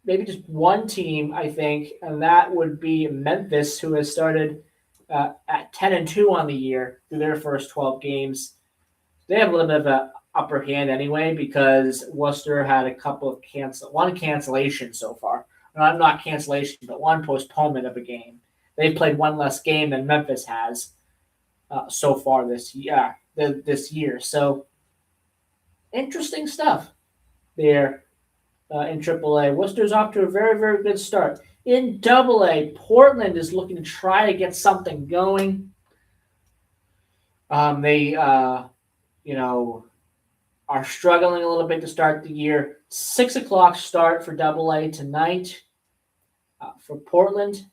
maybe just one team, I think, and that would be Memphis, who has started at 10-2 on the year through their first 12 games. They have a little bit of an upper hand anyway because Worcester had a couple of one cancellation so far. Not cancellation, but one postponement of a game. They've played one less game than Memphis has so far this year. So interesting stuff there in AAA. Worcester's off to a very, very good start. In AA, Portland is looking to try to get something going. They are struggling a little bit to start the year. 6 o'clock start for AA tonight for Portland.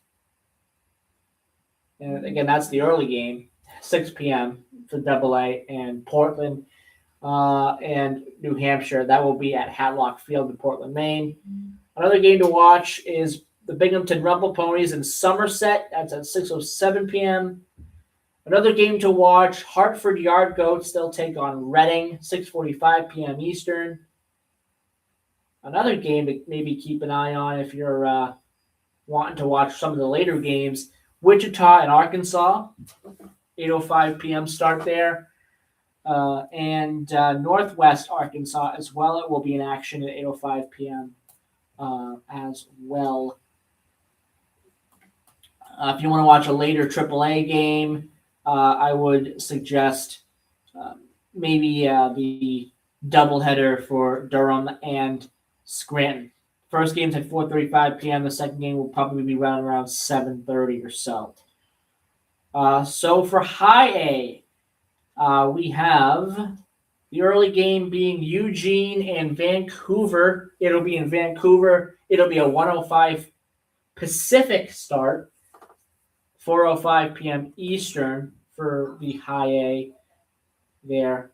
And again, that's the early game, 6 p.m. for AA and Portland and New Hampshire. That will be at Hadlock Field in Portland, Maine. Another game to watch is the Binghamton Rumble Ponies in Somerset. That's at 6:07 p.m. Another game to watch, Hartford Yard Goats. They'll take on Reading, 6:45 p.m. Eastern. Another game to maybe keep an eye on if you're wanting to watch some of the later games, Wichita and Arkansas, 8:05 p.m. start there. And Northwest Arkansas as well. It will be in action at 8:05 p.m. As well. If you want to watch a later AAA game, I would suggest maybe the doubleheader for Durham and Scranton. First game's at 4:35 p.m. The second game will probably be around 7:30 or so. So for High A, we have the early game being Eugene and Vancouver. It'll be in Vancouver. It'll be a 1:05 Pacific start, 4:05 p.m. Eastern for the High A there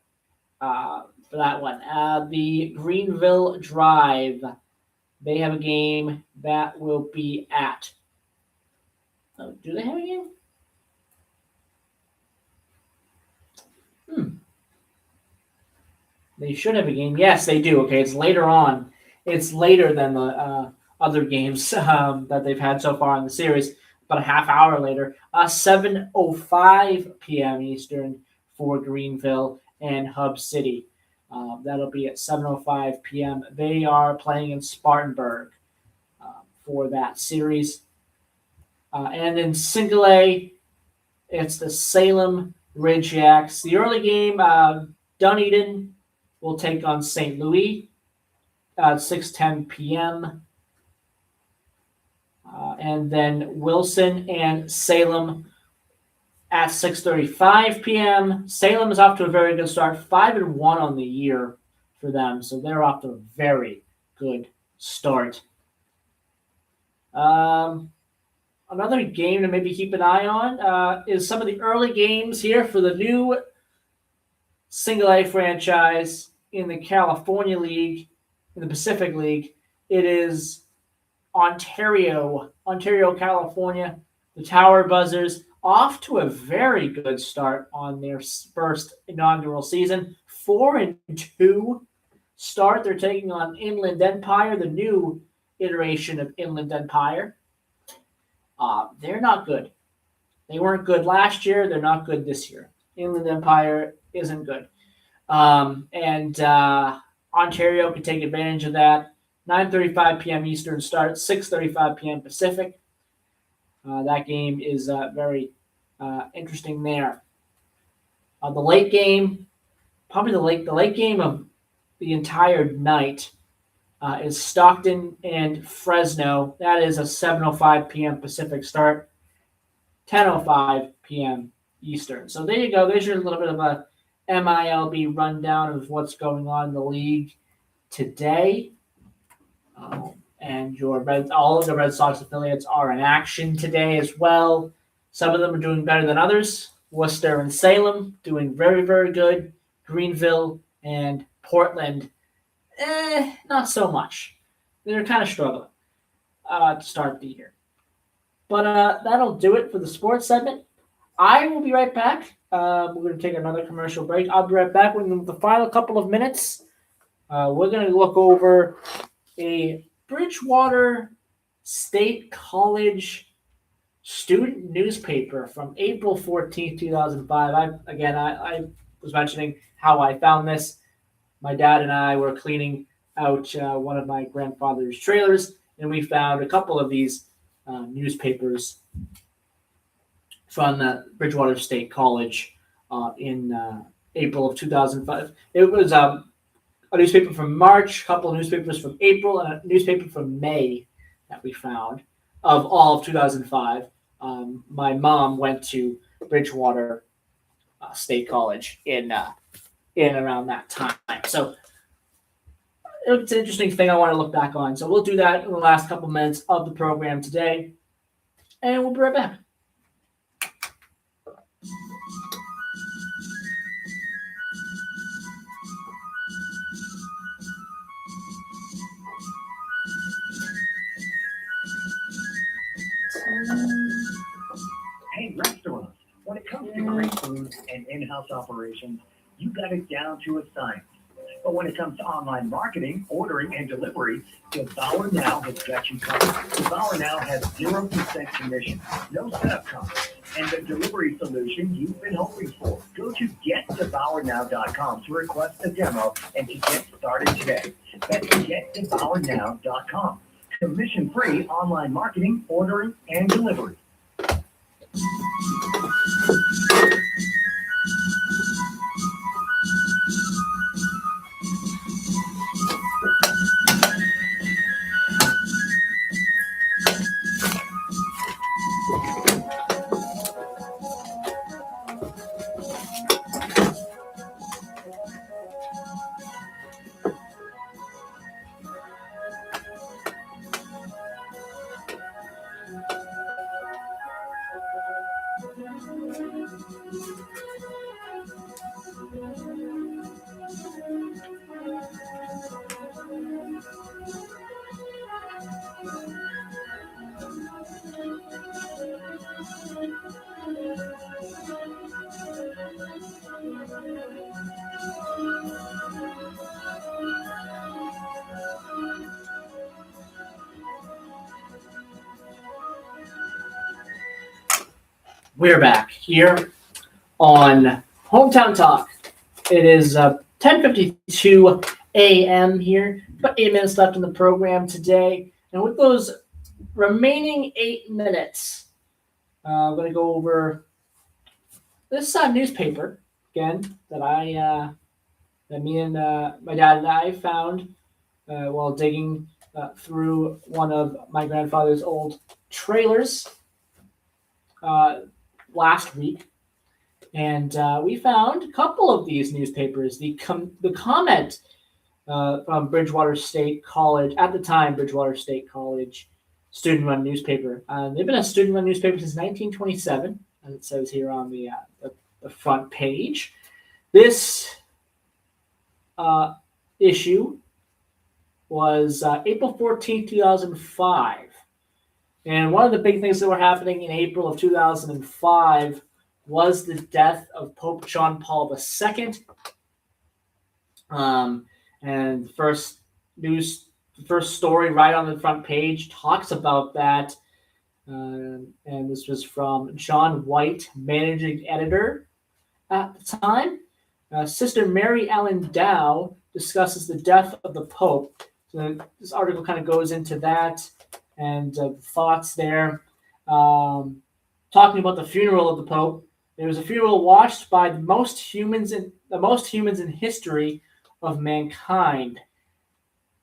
for that one. The Greenville Drive, they have a game that will be at. Oh, do they have a game? They should have a game. Yes, they do. Okay, it's later on. It's later than the other games that they've had so far in the series. About a half hour later, 7:05 p.m. Eastern for Greenville and Hub City. That'll be at 7:05 p.m. They are playing in Spartanburg for that series. And in Single A, it's the Salem Ridge Yaks. The early game, Dunedin will take on St. Louis at 6:10 p.m. And then Wilson and Salem at 6:35 p.m. Salem is off to a very good start, 5-1 on the year for them, so they're off to a very good start. Another game to maybe keep an eye on is some of the early games here for the new Single A franchise in the California League, in the Pacific League. It is Ontario, California. The Tower Buzzers off to a very good start on their first inaugural season. 4-2 start. They're taking on Inland Empire, the new iteration of Inland Empire. They're not good. They weren't good last year. They're not good this year. Inland Empire isn't good. And Ontario can take advantage of that. 9:35 p.m. Eastern start, 6:35 p.m. Pacific. That game is very interesting there. The late game, probably the late game of the entire night is Stockton and Fresno. That is a 7:05 p.m. Pacific start, 10:05 p.m. Eastern. So there you go. There's your little bit of a MILB rundown of what's going on in the league today. And all of the Red Sox affiliates are in action today as well. Some of them are doing better than others. Worcester and Salem doing very, very good. Greenville and Portland, not so much. They're kind of struggling to start the year. But that'll do it for the sports segment. I will be right back. We're going to take another commercial break. I'll be right back with the final couple of minutes. We're going to look over a Bridgewater State College student newspaper from April 14th, 2005. I was mentioning how I found this. My dad and I were cleaning out one of my grandfather's trailers, and we found a couple of these newspapers from the Bridgewater State College in April of 2005. It was a newspaper from March, a couple of newspapers from April, and a newspaper from May that we found. of all of 2005. My mom went to Bridgewater State College in around that time. So it's an interesting thing I want to look back on. So we'll do that in the last couple minutes of the program today, and we'll be right back. Hey, restaurants, when it comes to great food and in-house operations, you got it down to a science. But when it comes to online marketing, ordering, and delivery, Devour Now has got you covered. Devour Now has 0% commission, no setup costs, and the delivery solution you've been hoping for. Go to getdevournow.com to request a demo and to get started today. That's getdevournow.com. Commission-free online marketing, ordering, and delivery. We're back here on Hometown Talk. It is 10:52 a.m. here, but 8 minutes left in the program today. And with those remaining 8 minutes, I'm going to go over this newspaper again that me and my dad and I found while digging through one of my grandfather's old trailers last week, and we found a couple of these newspapers. The comment from Bridgewater State College, at the time Bridgewater State College, student-run newspaper. They've been a student-run newspaper since 1927, as it says here on the front page. This issue was April 14th, 2005. And one of the big things that were happening in April of 2005 was the death of Pope John Paul II. And the first story right on the front page talks about that. And this was from John White, managing editor at the time. Sister Mary Ellen Dow discusses the death of the Pope. So this article kind of goes into that and thoughts there. Talking about the funeral of the Pope, there was a funeral watched by the most humans in history of mankind.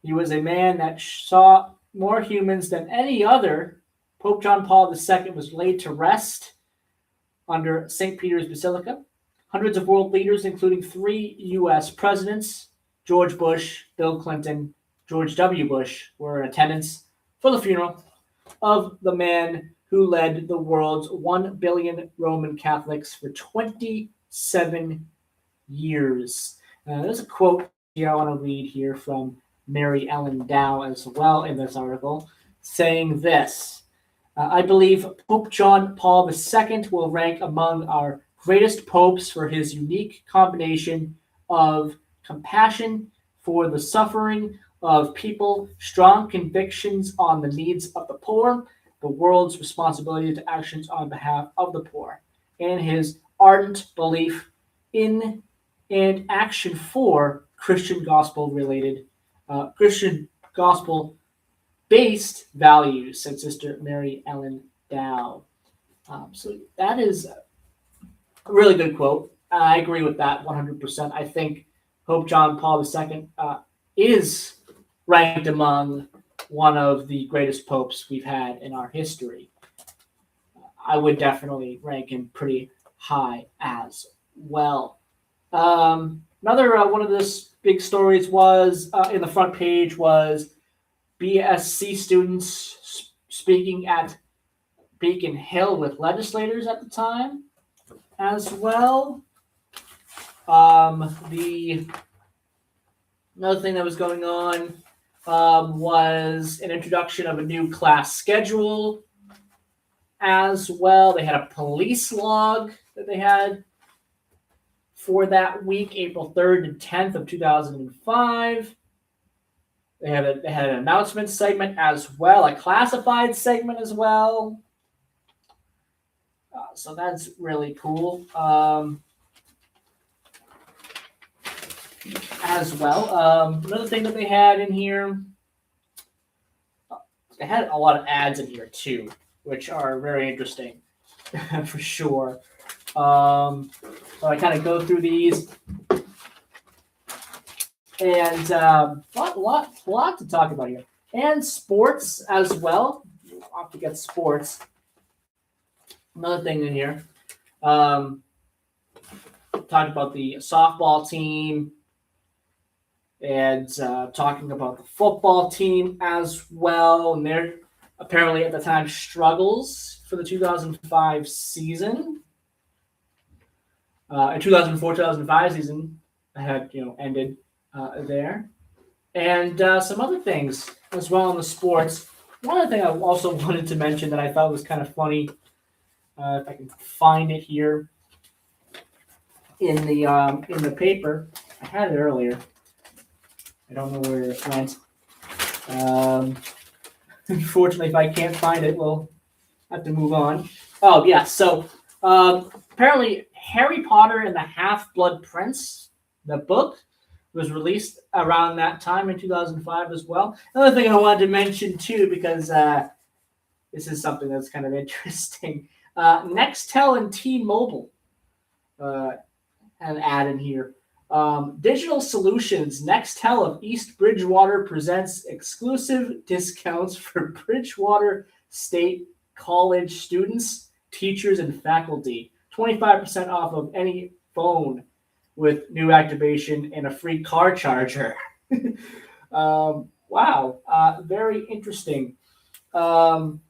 He was a man that saw more humans than any other. Pope John Paul II was laid to rest under St. Peter's Basilica. Hundreds of world leaders, including 3 U.S. presidents, George Bush, Bill Clinton, George W. Bush, were in attendance for the funeral of the man who led the world's 1 billion Roman Catholics for 27 years. There's a quote here I want to read here from Mary Ellen Dow as well in this article, saying this: I believe Pope John Paul II will rank among our greatest popes for his unique combination of compassion for the suffering of people, strong convictions on the needs of the poor, the world's responsibility to actions on behalf of the poor, and his ardent belief in and action for Christian gospel-based values, said Sister Mary Ellen Dow. So that is a really good quote. I agree with that 100%. I think Pope John Paul II is ranked among one of the greatest popes we've had in our history. I would definitely rank him pretty high as well. Another one of this big stories was in the front page was BSc students speaking at Beacon Hill with legislators at the time as well. Another thing that was going on was an introduction of a new class schedule as well. They had a police log that they had for that week, April 3rd to 10th of 2005. They had an announcement segment as well, a classified segment as well. So that's really cool. As well. Another thing that they had in here, they had a lot of ads in here too, which are very interesting for sure. So I kind of go through these, and a lot to talk about here, and sports as well. I'll have to get sports. Another thing in here, talking about the softball team, and talking about the football team as well, and they're apparently at the time struggles for the 2005 season. In 2004-2005 season had ended there, and some other things as well in the sports. One other thing I also wanted to mention that I thought was kind of funny, if I can find it here in the paper. I had it earlier. I don't know where it went. Unfortunately, if I can't find it, we'll have to move on. Oh, yeah. So apparently Harry Potter and the Half-Blood Prince, the book, was released around that time in 2005 as well. Another thing I wanted to mention, too, because this is something that's kind of interesting. Nextel and T-Mobile had an ad in here. Digital Solutions, Nextel of East Bridgewater presents exclusive discounts for Bridgewater State College students, teachers, and faculty. 25% off of any phone with new activation and a free car charger. Wow, very interesting. And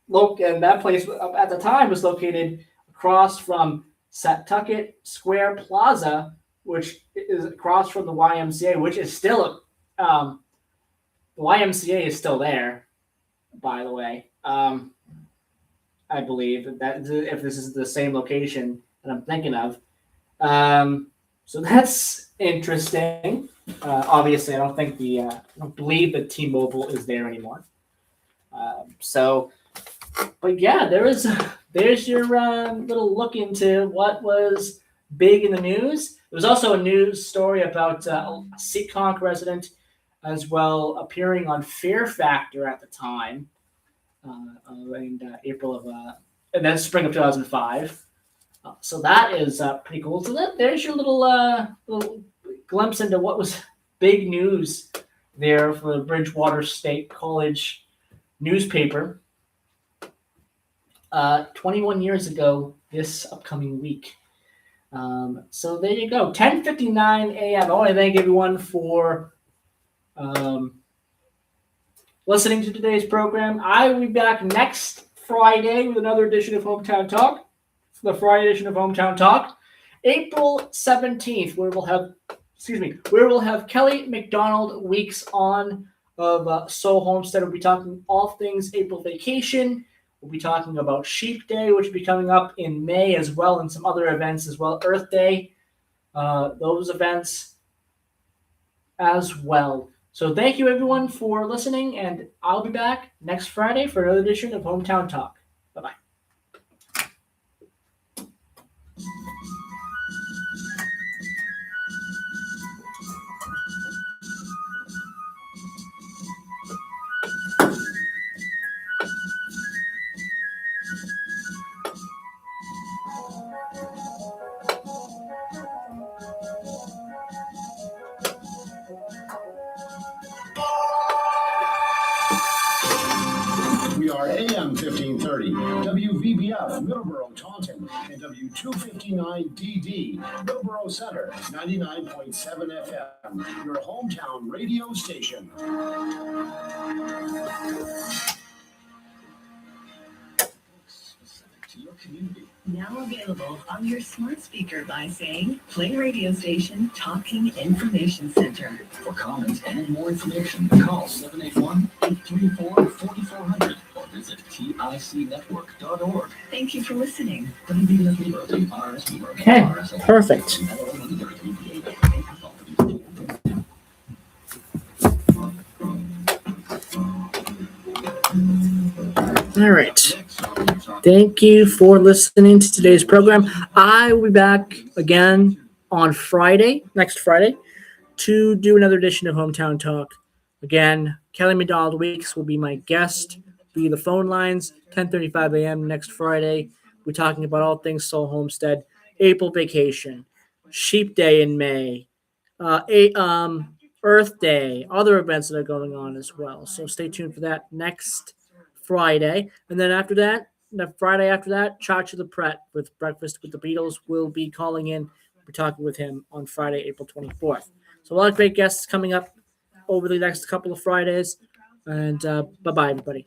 that place at the time was located across from Setauket Square Plaza, which is across from the YMCA, which is still the YMCA is still there, by the way. I believe that if this is the same location that I'm thinking of. So that's interesting. Obviously, I don't believe that T-Mobile is there anymore. But yeah, there's your little look into what was big in the news. There was also a news story about a Seekonk resident as well appearing on Fear Factor at the time in April of, and then spring of 2005. So that is pretty cool. So there's your little glimpse into what was big news there for the Bridgewater State College newspaper. 21 years ago this upcoming week. So there you go. 10:59 a.m. I want to thank everyone for listening to today's program. I will be back next Friday with another edition of Hometown Talk. The Friday edition of Hometown Talk, April 17th, where we'll have Kelly McDonald Weeks on of Soul Homestead. We'll be talking all things April vacation. We'll be talking about Sheep Day, which will be coming up in May as well, and some other events as well. Earth Day, those events as well. So thank you, everyone, for listening, and I'll be back next Friday for another edition of Hometown Talk. Bye-bye. We are AM 1530, WVBF, Middleborough, Taunton, and W259DD, Middleborough Center, 99.7 FM, your hometown radio station. Specific to your community. Now available on your smart speaker by saying, play radio station Talking Information Center. For comments and more information, call 781-834-4400 or visit ticnetwork.org. Thank you for listening. WBF Liberty, RS Liberty, Okay, RSL. perfect. All right. Thank you for listening to today's program. I will be back again on Friday, next Friday, to do another edition of Hometown Talk. Again, Kelly McDonald Weeks will be my guest via the phone lines, 10:35 a.m. next Friday. We're talking about all things Soul Homestead, April vacation, Sheep Day in May, Earth Day, other events that are going on as well. So stay tuned for that next Friday. And then after that, the Friday after that, Chacha the Pret with Breakfast with the Beatles will be calling in. We're talking with him on Friday, April 24th. So a lot of great guests coming up over the next couple of Fridays. And bye-bye, everybody.